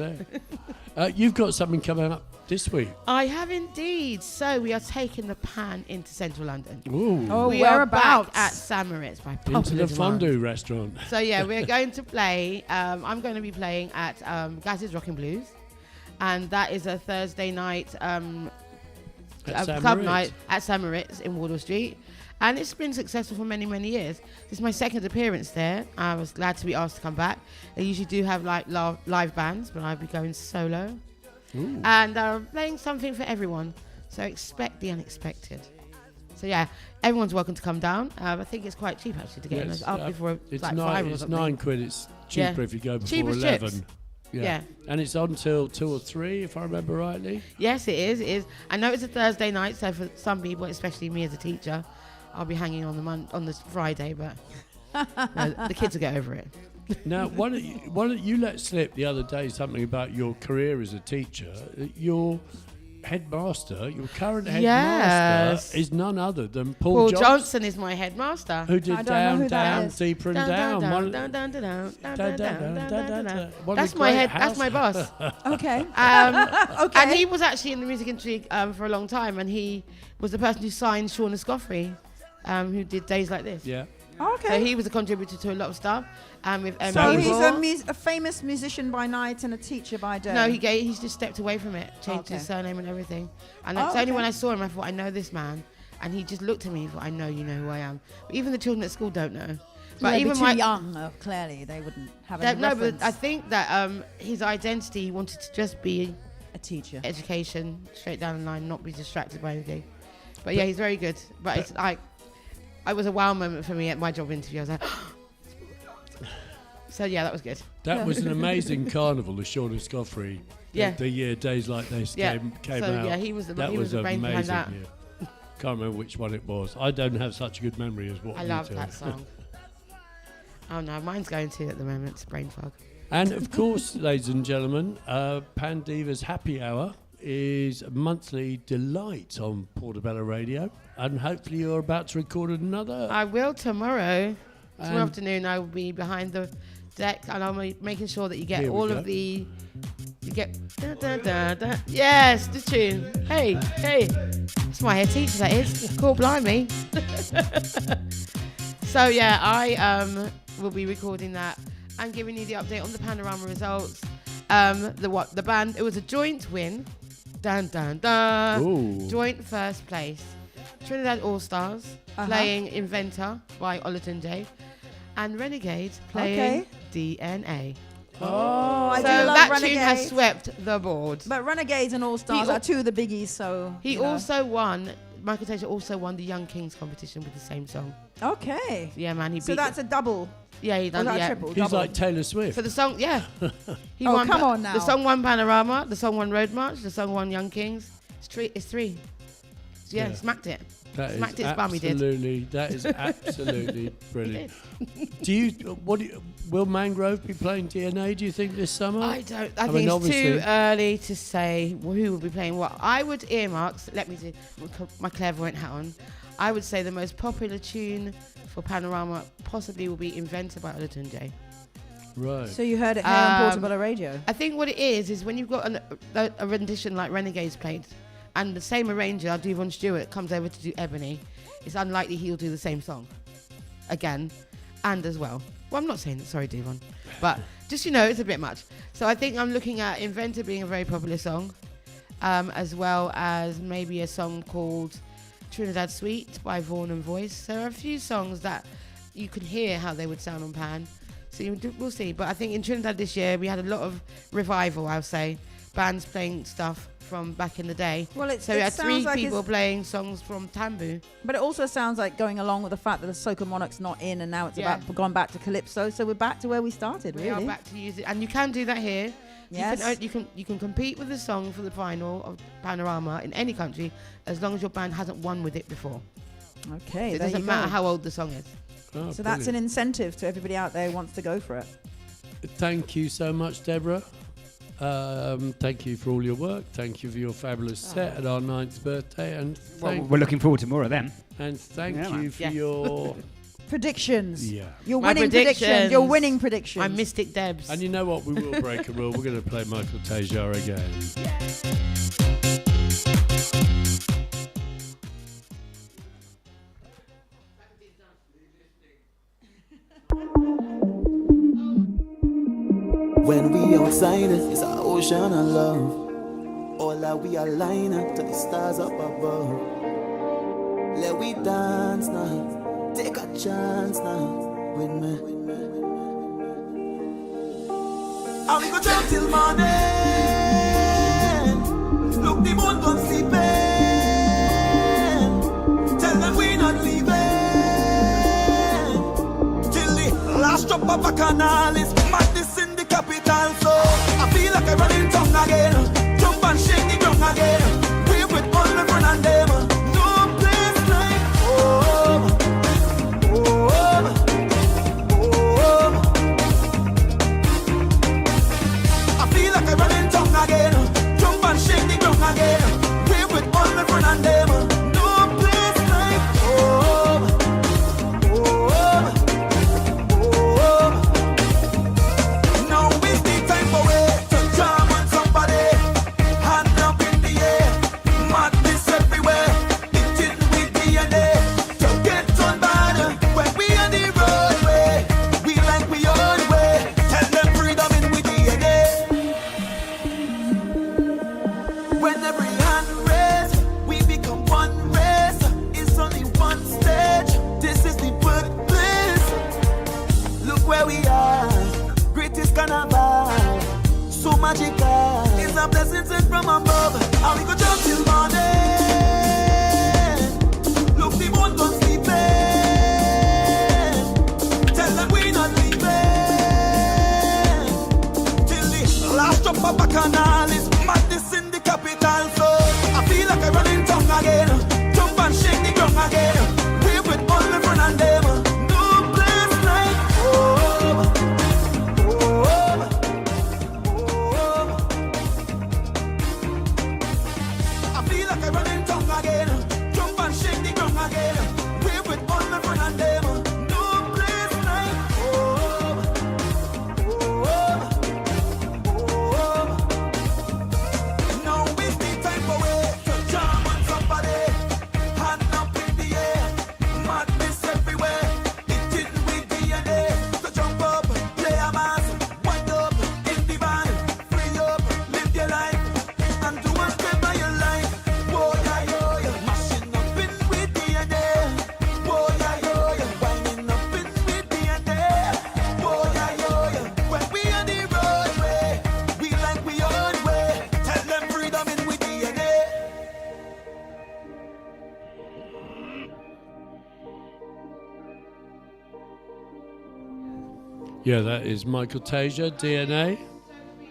there. You've got something coming up this week. I have indeed. So we are taking the pan into central London. Ooh. Oh, We are whereabouts? back at Samarit's by Into popular the demand. fondue restaurant. So yeah, we're going to play. I'm going to be playing at Gaz's Rockin' Blues, and that is a Thursday night club Samarit's. night at Samarit's in Wardour Street, and it's been successful for many years. This is my second appearance there. I was glad to be asked to come back. They usually do have like live bands, but I'll be going solo, Ooh. and playing something for everyone. So expect the unexpected. So yeah, everyone's welcome to come down. I think it's quite cheap actually to get in Yes, up before it's like nine, 5 or it's something. £9. It's cheaper Yeah. if you go Cheap before as 11. chips. Yeah. Yeah. And it's on till 2 or 3, if I remember rightly. Yes, it is. It is. I know it's a Thursday night, so for some people, especially me as a teacher, I'll be hanging on the Friday, but no, the kids will get over it. Now, why don't you let slip the other day something about your career as a teacher? Your headmaster, your current headmaster, Yes. is none other than Paul Paul Johnson is my headmaster. who did I don't know who that Down, is. Deeper and Dun, Down. dun, One- dun, dun, dun, dun, dun, dun, dun, dun, dun, dun, dun, dun, dun. dun. One of That's the my great head. That's house- my boss. Okay. Okay. Okay. And he was actually in the music industry for a long time, and he was the person who signed Sean Escoffrey, who did Days Like This. Yeah. Okay. So he was a contributor to a lot of stuff. With So Emily he's Moore. a famous musician by night and a teacher by day. No, he's just stepped away from it, changed Okay. his surname and everything. And Oh, it's only okay. when I saw him, I thought, I know this man. And he just looked at me and thought, I know you know who I am. But even the children at school don't know. But They'd be even too my young. Clearly, they wouldn't have any no, reference. but I think that his identity, he wanted to just be a teacher. Education, straight down the line, not be distracted by anything. But yeah, he's very good. But it's like, it was a wow moment for me at my job interview. I was like, so yeah, that was good. That was an amazing carnival, the Sean Escoffrey. Yeah. The year Days Like This Yeah. came So, out. yeah, he was the- that he was the brain behind amazing. that. Yeah. Can't remember which one it was. I don't have such a good memory as what I you love do. that song. Oh no, mine's going to at the moment. It's brain fog. And of course, ladies and gentlemen, Pan Diva's Happy Hour is a monthly delight on Portobello Radio, and hopefully you're about to record another. I will tomorrow. Tomorrow And- afternoon, I will be behind the deck, and I'll be making sure that you get Here we all go. of the. You get. Da, da, da, da. Yes, the tune. Hey, hey. It's my head teacher, that is. Cool, blimey. So yeah, I will be recording that and giving you the update on the Panorama results. The band. It was a joint win. Dun dun dun. Ooh. Joint first place. Trinidad All Stars playing Inventor by Olatunde J, and Renegades playing DNA. Oh, I so do love that Renegades. tune has swept the board. But Renegades and All Stars He al- are two of the biggies, so He you know. also won Michael Taylor also won the Young Kings competition with the same song. Okay. Yeah, man, he So beat. that's a double. Yeah, he Or done. is that a Yeah, triple? He's Double. like Taylor Swift. for the song. Yeah, he Oh, won. come on now. The song won Panorama. The song won Road March. The song won Young Kings. It's three. Yeah, Yeah. smacked it. That is Smacked its bum, he did. absolutely. That is absolutely brilliant. Will Mangrove be playing DNA? Do you think this summer? I don't. I mean, think it's obviously- too early to say who will be playing what. I would earmark. Let me do my clairvoyant hat on. I would say the most popular tune for Panorama possibly will be "Inventor" by Olatunji. Right. So you heard it here on Portobello Radio. I think what it is when you've got a rendition like Renegades played, and the same arranger, Devon Stewart, comes over to do Ebony, it's unlikely he'll do the same song again and as well. Well, I'm not saying that, sorry, Devon, but just, it's a bit much. So I think I'm looking at Inventor being a very popular song, as well as maybe a song called Trinidad Suite by Vaughan and Voice. There are a few songs that you can hear how they would sound on Pan. So we'll see. But I think in Trinidad this year, we had a lot of revival, I'll say. Bands playing stuff from back in the day. Well, So we had three people playing songs from Tambu. But it also sounds like going along with the fact that the Soca Monarch's not in, and now it's gone back to Calypso. So we're back to where we started, We really. are back to use it. And you can do that here. Yes. You can compete with the song for the final of Panorama in any country as long as your band hasn't won with it before. Okay, So it there doesn't you matter go. how old the song is. Oh, So that's an brilliant. incentive to everybody out there who wants to go for it. Thank you so much, Deborah. Thank you for all your work. Thank you for your fabulous set at our 9th birthday. And We're looking forward to more of them. And thank Yeah, you man. for Yes. your... Predictions. Yeah. Your My winning predictions. predictions. Your winning predictions. I'm Mystic Debs. And you know what? We will break a rule. We're going to play Michael Tejar again. When we outside, it's an ocean of love. All that we align to the stars up above. Let we dance now, take a chance now with me. And we go jump till morning. Look, the moon gone sleeping. Tell them we not leaving till the last drop of a canal is madness in the capital. So I feel like I'm running tongue again. Jump and shake the ground again. Wave with all my friends and them. No place like home. Home. Home. I feel like I'm running tongue again. Jump and shake the ground again. Wave with all my friends and them. No place like home. Home. Home. Now is the time for it to jam on somebody. Yeah, that is Michael Tasia, DNA.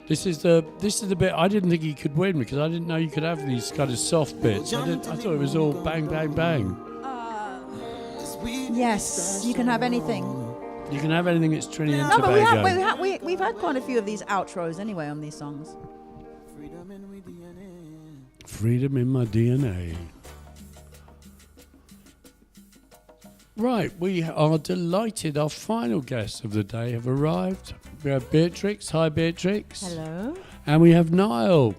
This is the bit I didn't think he could win because I didn't know you could have these kind of soft bits. I thought it was all bang, bang, bang. Yes, you can have anything. You can have anything. It's Trinity and No, but Tobago. we've had quite a few of these outros anyway on these songs. Freedom in my DNA. Right, we are delighted. Our final guests of the day have arrived. We have Beatrix. Hi, Beatrix. Hello. And we have Niall.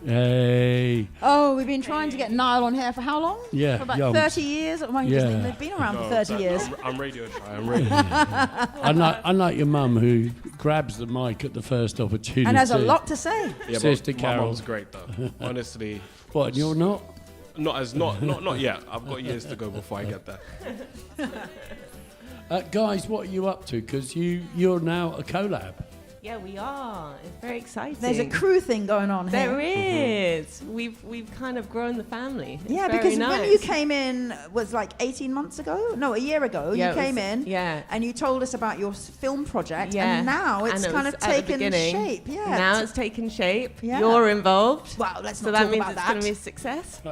Hey. Oh, we've been trying to get Niall on here for how long? Yeah, for about young. 30 years. Oh, they've been around for 30 years. I'm radio shy. Unlike your mum, who grabs the mic at the first opportunity And has a lot to say. Yeah, Sister my Carol. mum's great though. Honestly. What? And you're not? Not yet. I've got years to go before I get there. Guys, what are you up to? Because you're now a collab. Yeah, we are. It's very exciting. There's a crew thing going on here. There is. We've kind of grown the family. It's Yeah, very because nice. when you came in was like 18 months ago? No, a year ago. Yeah, you it came was- in yeah. and you told us about your film project. Yeah. And now it's And it kind was of at the taken beginning. shape. Yeah. Now it's taken shape. Yeah. You're involved. Wow, let's so not that talk means about it's that. going to be a success.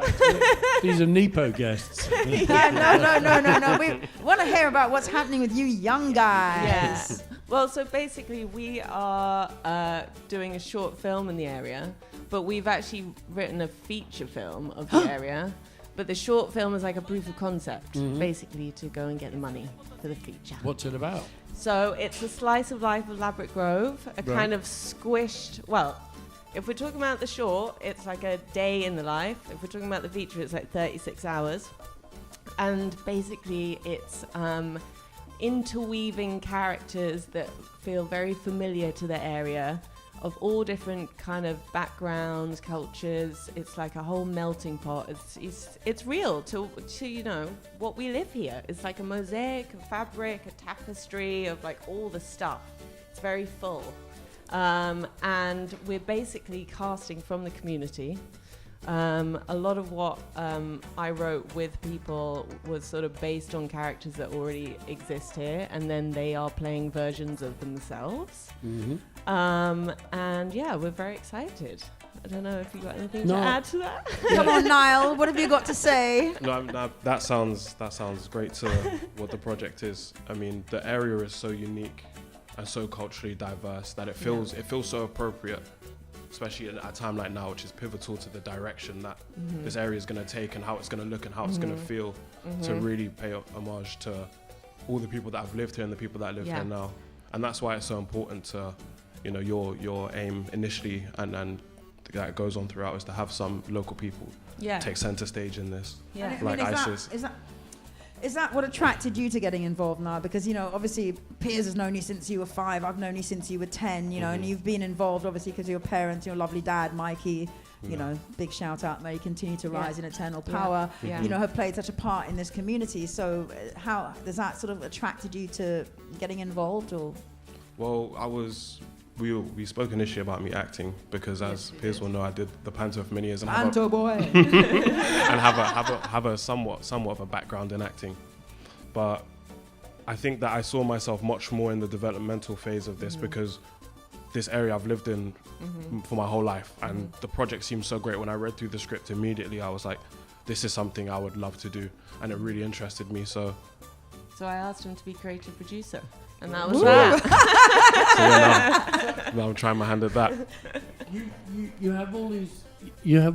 These are Nepo guests. No. We want to hear about what's happening with you young guys. Yes. Well, so basically we are doing a short film in the area, but we've actually written a feature film of the area. But the short film is like a proof of concept, basically, to go and get the money for the feature. What's it about? So it's a slice of life of Ladbroke Grove, a kind of squished, well, if we're talking about the short, it's like a day in the life. If we're talking about the feature, it's like 36 hours. And basically it's interweaving characters that feel very familiar to the area, of all different kind of backgrounds, cultures. It's like a whole melting pot. It's real to you know what we live here. It's like a mosaic, a fabric, a tapestry of like all the stuff. It's very full, and we're basically casting from the community. A lot of what I wrote with people was sort of based on characters that already exist here, and then they are playing versions of themselves. And yeah, we're very excited. I don't know if you got anything to add to that. Come on, Niall, what have you got to say? No, that sounds great to what the project is. I mean, the area is so unique and so culturally diverse that it feels so appropriate, especially at a time like now, which is pivotal to the direction that this area is going to take and how it's going to look and how it's going to feel, to really pay homage to all the people that have lived here and the people that live here now. And that's why it's so important to, you know, your aim initially and that goes on throughout, is to have some local people take center stage in this, like ISIS. Is that what attracted you to getting involved now? Because, you know, obviously Piers has known you since you were 5. I've known you since you were 10, you know, and you've been involved obviously because of your parents, your lovely dad, Mikey, you know, big shout out, may you continue to rise in eternal power, you know, have played such a part in this community. So how does that sort of attracted you to getting involved? Or? Well, we spoke initially about me acting because, as Piers will know, I did the panto for many years and Panto boy, and have a somewhat of a background in acting. But I think that I saw myself much more in the developmental phase of this because this area I've lived in for my whole life, and the project seemed so great. When I read through the script immediately, I was like, this is something I would love to do, and it really interested me. So I asked him to be creative producer, and that was that. So now I'm trying my hand at that. You have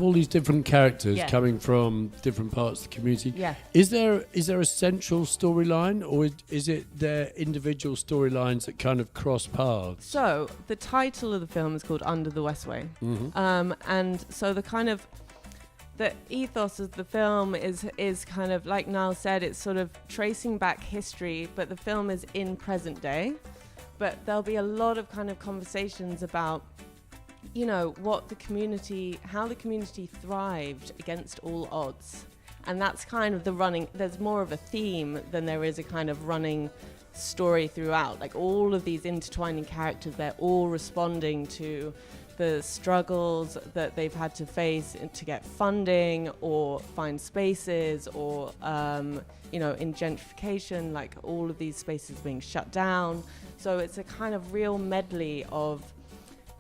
all these different characters Yeah. coming from different parts of the community. Yeah. Is there a central storyline, or is it their individual storylines that kind of cross paths? So the title of the film is called Under the Westway, and so the ethos of the film is kind of like Niall said, it's sort of tracing back history, but the film is in present day. But there'll be a lot of kind of conversations about, you know, how the community thrived against all odds. And that's kind of there's more of a theme than there is a kind of running story throughout. Like all of these intertwining characters, they're all responding to the struggles that they've had to face to get funding or find spaces, or in gentrification, like all of these spaces being shut down. So it's a kind of real medley of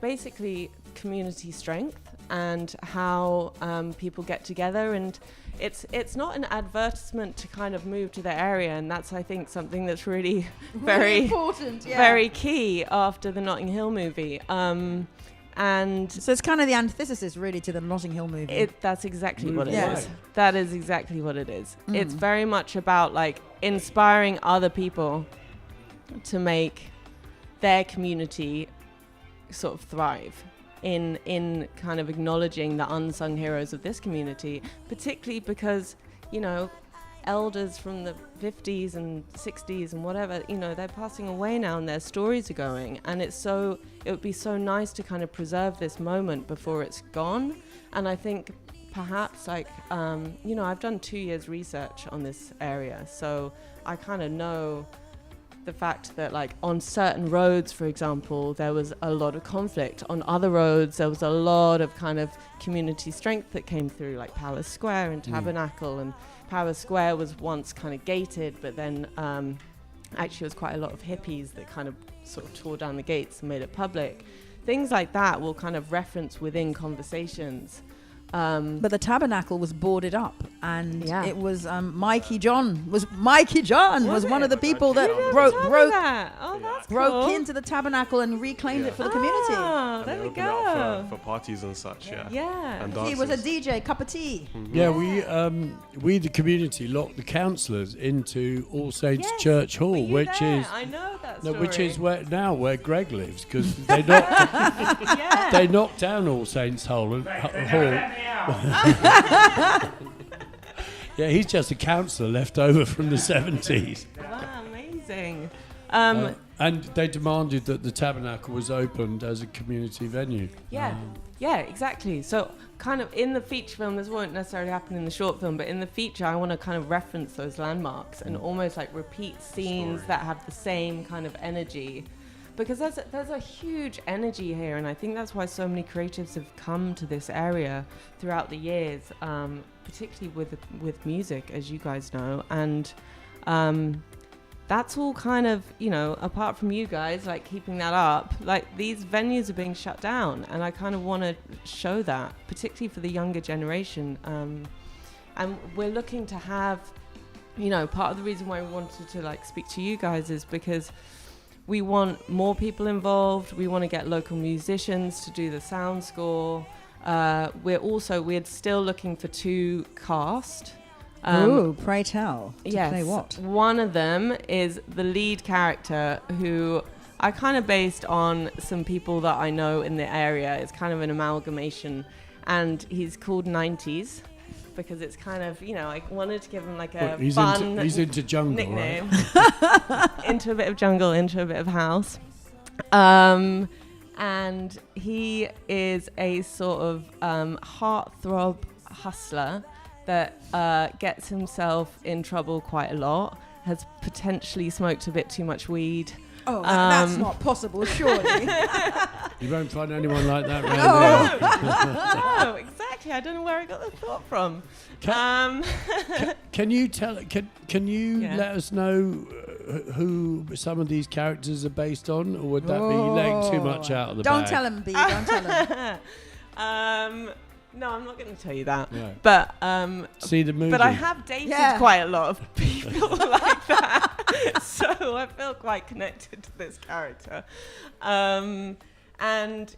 basically community strength and how people get together, and it's not an advertisement to kind of move to the area, and that's, I think, something that's really very important, very key after the Notting Hill movie. And so it's kind of the antithesis really to the Notting Hill movie. That's exactly what it Yes. is. That is exactly what it is. Mm. It's very much about like inspiring other people to make their community sort of thrive in kind of acknowledging the unsung heroes of this community, particularly because, elders from the 50s and 60s and whatever, they're passing away now and their stories are going, and it would be so nice to kind of preserve this moment before it's gone. And I think perhaps I've done 2 years research on this area, so I kind of know the fact that like on certain roads, for example, there was a lot of conflict. On other roads, there was a lot of kind of community strength that came through, like Palace Square and Tabernacle. And Palace Square was once kind of gated, but then actually was quite a lot of hippies that kind of sort of tore down the gates and made it public. Things like that will kind of reference within conversations. But the Tabernacle was boarded up, and it was Mikey John was one of the people that broke into the Tabernacle and reclaimed it for the community. Oh, there we go. For parties and such, yeah. Yeah. And He was a DJ, cup of tea. Mm-hmm. Yeah, we the community locked the councillors into All Saints Church Hall, which is I know that story. which is where Greg lives, because they knocked they knocked down All Saints Hall. Yeah, he's just a councillor left over from the 70s. Wow, amazing. And they demanded that the Tabernacle was opened as a community venue. Yeah, exactly. So kind of in the feature film, this won't necessarily happen in the short film, but in the feature I want to kind of reference those landmarks and almost like repeat scenes that have the same kind of energy. Because there's a huge energy here, and I think that's why so many creatives have come to this area throughout the years, particularly with music, as you guys know. And that's all kind of, apart from you guys, like keeping that up, like these venues are being shut down, and I kind of want to show that, particularly for the younger generation. And we're looking to have, part of the reason why we wanted to like speak to you guys is because we want more people involved. We want to get local musicians to do the sound score. We're still looking for 2 cast. Pray tell. Yes. Play what? One of them is the lead character, who I kind of based on some people that I know in the area. It's kind of an amalgamation, and he's called 90s. Because it's kind of, I wanted to give him like a fun he's into jungle, nickname. Right? Into a bit of jungle, into a bit of house. And he is a sort of heartthrob hustler that gets himself in trouble quite a lot, has potentially smoked a bit too much weed. Oh, that's not possible, surely. You won't find anyone like that around here. No, exactly. I don't know where I got the thought from. Can you tell? Can you let us know who some of these characters are based on, or would that be letting too much out of the Don't bag? tell him, B. Don't tell him. No, I'm not going to tell you that. No. But see the movie. But I have dated quite a lot of people like that, so I feel quite connected to this character. And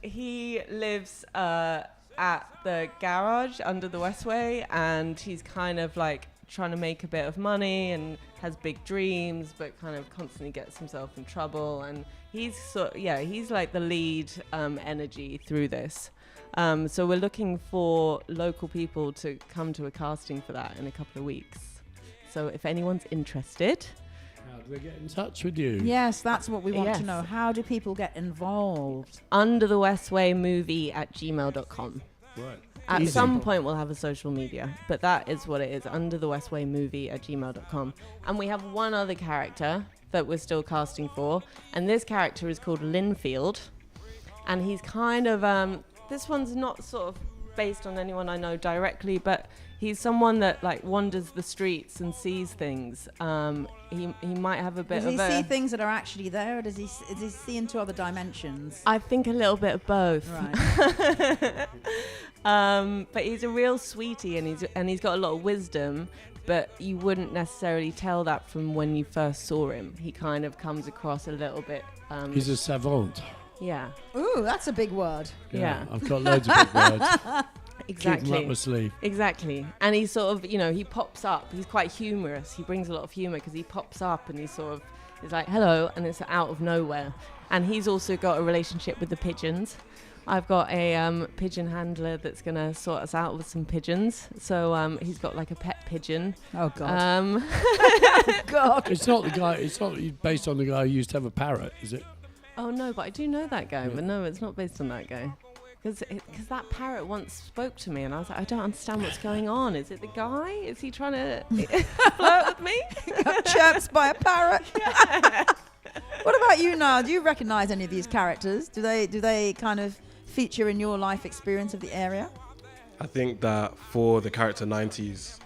he lives at the garage under the Westway, and he's kind of like trying to make a bit of money and has big dreams, but kind of constantly gets himself in trouble. And he's he's like the lead energy through this. So we're looking for local people to come to a casting for that in a couple of weeks. So if anyone's interested, how do they get in touch with you? Yes, that's what we want to know. How do people get involved? underthewestwaymovie@gmail.com. Right. At some point we'll have a social media, but that is what it is, underthewestwaymovie@gmail.com. And we have one other character that we're still casting for, and this character is called Linfield. And he's kind of this one's not sort of based on anyone I know directly, but he's someone that like wanders the streets and sees things. He might have a bit Does of he see things that are actually there, or does he see into other dimensions? I think a little bit of both. Right. But he's a real sweetie, and he's got a lot of wisdom. But you wouldn't necessarily tell that from when you first saw him. He kind of comes across a little bit. He's a savant. Yeah. Ooh, that's a big word. Yeah. I've got loads of big words. Exactly. Keep him up my sleeve. Exactly. And he's sort of, he pops up. He's quite humorous. He brings a lot of humor because he pops up and he's like, hello, and it's out of nowhere. And he's also got a relationship with the pigeons. I've got a pigeon handler that's going to sort us out with some pigeons. So he's got like a pet pigeon. Oh, God. God. It's not based on the guy who used to have a parrot, is it? Oh, no, but I do know that guy. But no, it's not based on that guy. Because that parrot once spoke to me and I was like, I don't understand what's going on. Is it the guy? Is he trying to flirt with me? Got chirped by a parrot. What about you, Niall? Do you recognise any of these characters? Do they kind of feature in your life experience of the area? I think that for the character of 90s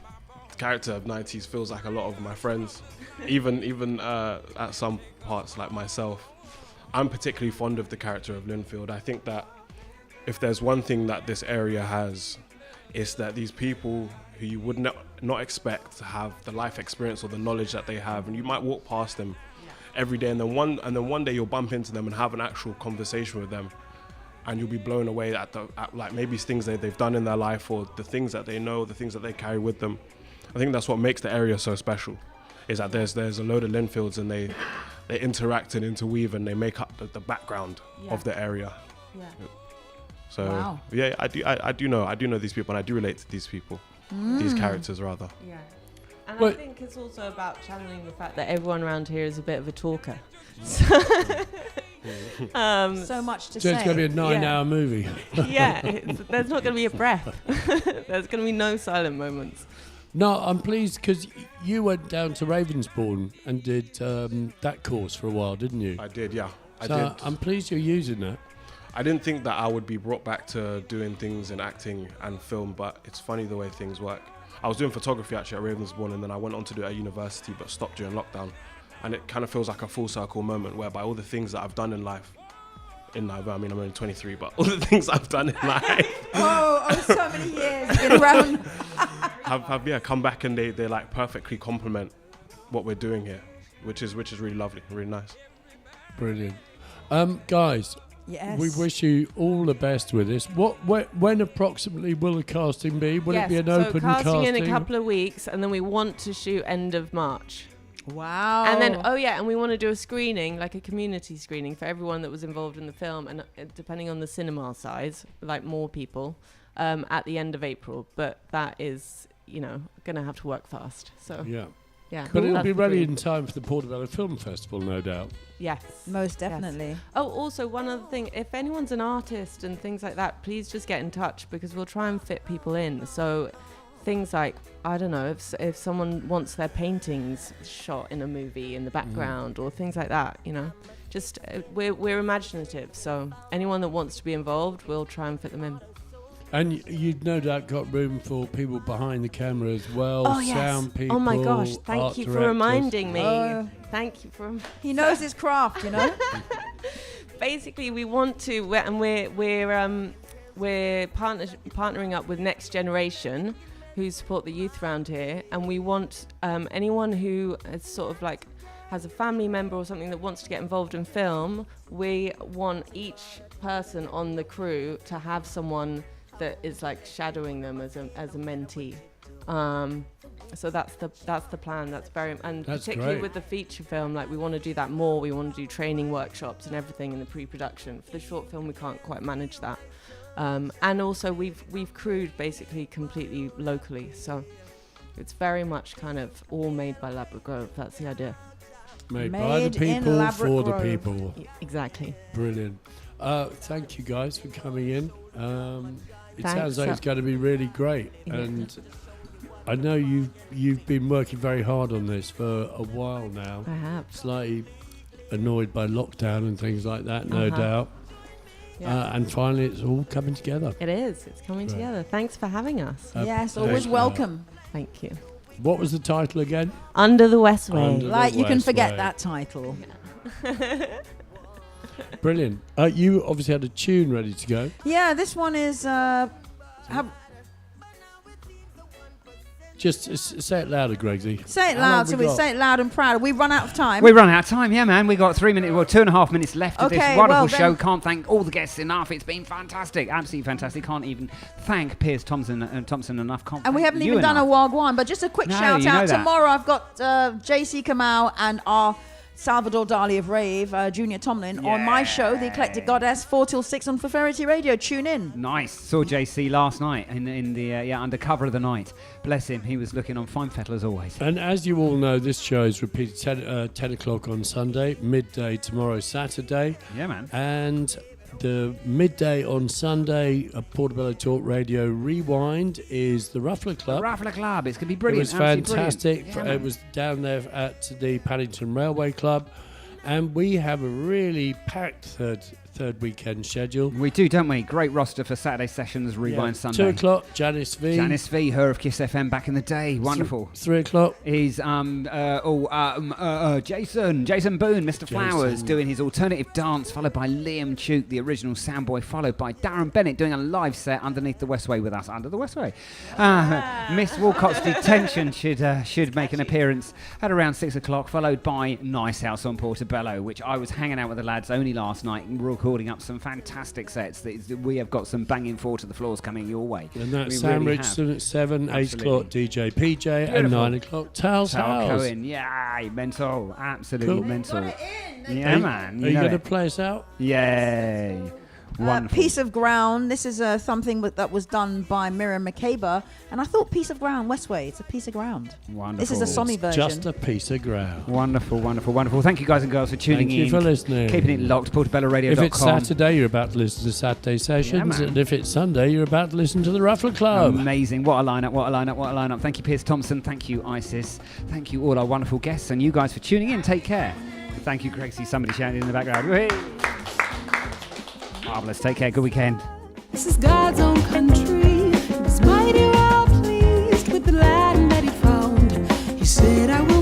feels like a lot of my friends, even at some parts like myself. I'm particularly fond of the character of Linfield. I think that if there's one thing that this area has, it's that these people who you would not expect to have the life experience or the knowledge that they have, and you might walk past them every day, and then one day you'll bump into them and have an actual conversation with them, and you'll be blown away at like maybe things they've done in their life, or the things that they know, the things that they carry with them. I think that's what makes the area so special, is that there's a load of Linfields and they interact and interweave and they make up the background of the area. Yeah. So wow. Yeah, I do know these people, and I do relate to these people, these characters rather. Yeah. And I think it's also about channeling the fact that everyone around here is a bit of a talker. So much to say. So it's going to be a 9-hour movie. Yeah, there's not going to be a breath. There's going to be no silent moments. No, I'm pleased because you went down to Ravensbourne and did that course for a while, didn't you? I did, yeah. I So did. I'm pleased you're using that. I didn't think that I would be brought back to doing things in acting and film, but it's funny the way things work. I was doing photography actually at Ravensbourne, and then I went on to do it at university, but stopped during lockdown. And it kind of feels like a full circle moment whereby all the things that I've done in life, I mean, I'm only 23, but all the things I've done in life. oh, so many years been around. have come back, and they like perfectly complement what we're doing here, which is really lovely, really nice. Brilliant. Guys, yes. we wish you all the best with this. When approximately will the casting be? Will it be an open casting? Casting in a couple of weeks, and then we want to shoot end of March. Wow. And then, and we want to do a screening, like a community screening for everyone that was involved in the film, and depending on the cinema size, like more people, at the end of April. But that is, going to have to work fast. So yeah. Yeah. But it'll That's be the ready dream. in time for the Portobello Film Festival, no doubt. Yes. Most definitely. Yes. Oh, also one other thing, if anyone's an artist and things like that, please just get in touch, because we'll try and fit people in. So things like, I don't know, if someone wants their paintings shot in a movie in the background or things like that, just we're imaginative. So anyone that wants to be involved, we'll try and fit them in. And you've no doubt got room for people behind the camera as well, Oh, yes. sound people. Oh my gosh, thank art you for directors. reminding me. Thank you for. He knows his craft, Basically, we want to, and we're partnering up with Next Generation, who support the youth around here, and we want anyone who is sort of like has a family member or something that wants to get involved in film. We want each person on the crew to have someone that is like shadowing them as a mentee. So that's the plan. That's particularly great. with the feature film, like we want to do that more. We want to do training workshops and everything in the pre-production. For the short film, we can't quite manage that. And also we've crewed basically completely locally, so it's very much kind of all made by Ladbroke Grove. That's the idea. Made by the people for the people. Exactly. Brilliant. Thank you guys for coming in. It Thanks. sounds like it's going to be really great, and I know you've been working very hard on this for a while now. I have. Slightly annoyed by lockdown and things like that, no doubt. And finally, it's all coming together. It is. It's coming together. Thanks for having us. Yes, always welcome. Thank you. What was the title again? Under the Westway. Under Like, the you can Westway. forget that title. Brilliant. You obviously had a tune ready to go. Yeah, this one is... Just say it louder, Gregsy. Say it How loud, long so we we got? say it loud and proud. We run out of time. We run out of time, yeah, man. We got 2.5 minutes left of this Okay, wonderful well, show. then- Can't thank all the guests enough. It's been fantastic, absolutely fantastic. Can't even thank Piers Thompson enough. Can't And we thank haven't you even done a enough. Wagwan, but just a quick No, shout you know out. that. Tomorrow I've got JC Kamau and our Salvador Dali of Rave, Junior Tomlin, on my show, The Eclectic Goddess, 4 till 6 on Faferity Radio. Tune in. Nice. Saw JC last night in the under cover of the night. Bless him. He was looking on fine fettle as always. And as you all know, this show is repeated 10 o'clock on Sunday, midday tomorrow, Saturday. Yeah, man. And the midday on Sunday, Portobello Talk Radio Rewind is the Ruffler Club. Ruffler Club. It's going to be brilliant. It was absolutely fantastic. brilliant. Yeah, man. It was down there at the Paddington Railway Club. And we have a really packed third weekend schedule. We do, don't we? Great roster for Saturday sessions, Rewind Sunday. 2 o'clock, Janice V. Janice V, her of Kiss FM back in the day. Wonderful. 3 o'clock is Jason Boone, Mr. Flowers, doing his alternative dance, followed by Liam Tuke, the original soundboy, followed by Darren Bennett doing a live set underneath the Westway with us, under the Westway. Miss Walcott's Detention should make an appearance at around 6 o'clock, followed by Nice House on Portobello, which I was hanging out with the lads only last night and recording up some fantastic sets. We have got some banging 4 to the floors coming your way. And that's We Sam really Richardson have. at 7, 8 Absolutely. o'clock DJ PJ, and Beautiful. 9 o'clock Tal's Tal House. Cohen, yeah, mental, absolutely Cool. mental. Are Yeah, man. Are you know going to it. play us out? Yay. Wonderful. Piece of Ground. This is something that was done by Miriam McCabe. And I thought Piece of Ground, Westway, it's a piece of ground. Wonderful. This is a Sommy version. Just a piece of ground. Wonderful, wonderful, wonderful. Thank you guys and girls for tuning Thank in. you for listening. Keeping it locked, portobelloradio.com. If it's Saturday, you're about to listen to Saturday Sessions. man. And if it's Sunday, you're about to listen to the Ruffler Club. Amazing. What a lineup, what a lineup, what a lineup. Thank you, Piers Thompson. Thank you, Isis. Thank you, all our wonderful guests. And you guys for tuning in. Take care. Thank you, Greg. See somebody shouting in the background. Whee! Marvellous. Take care. Good weekend. This is God's own country. Despite you all pleased with the land that he found, he said I will.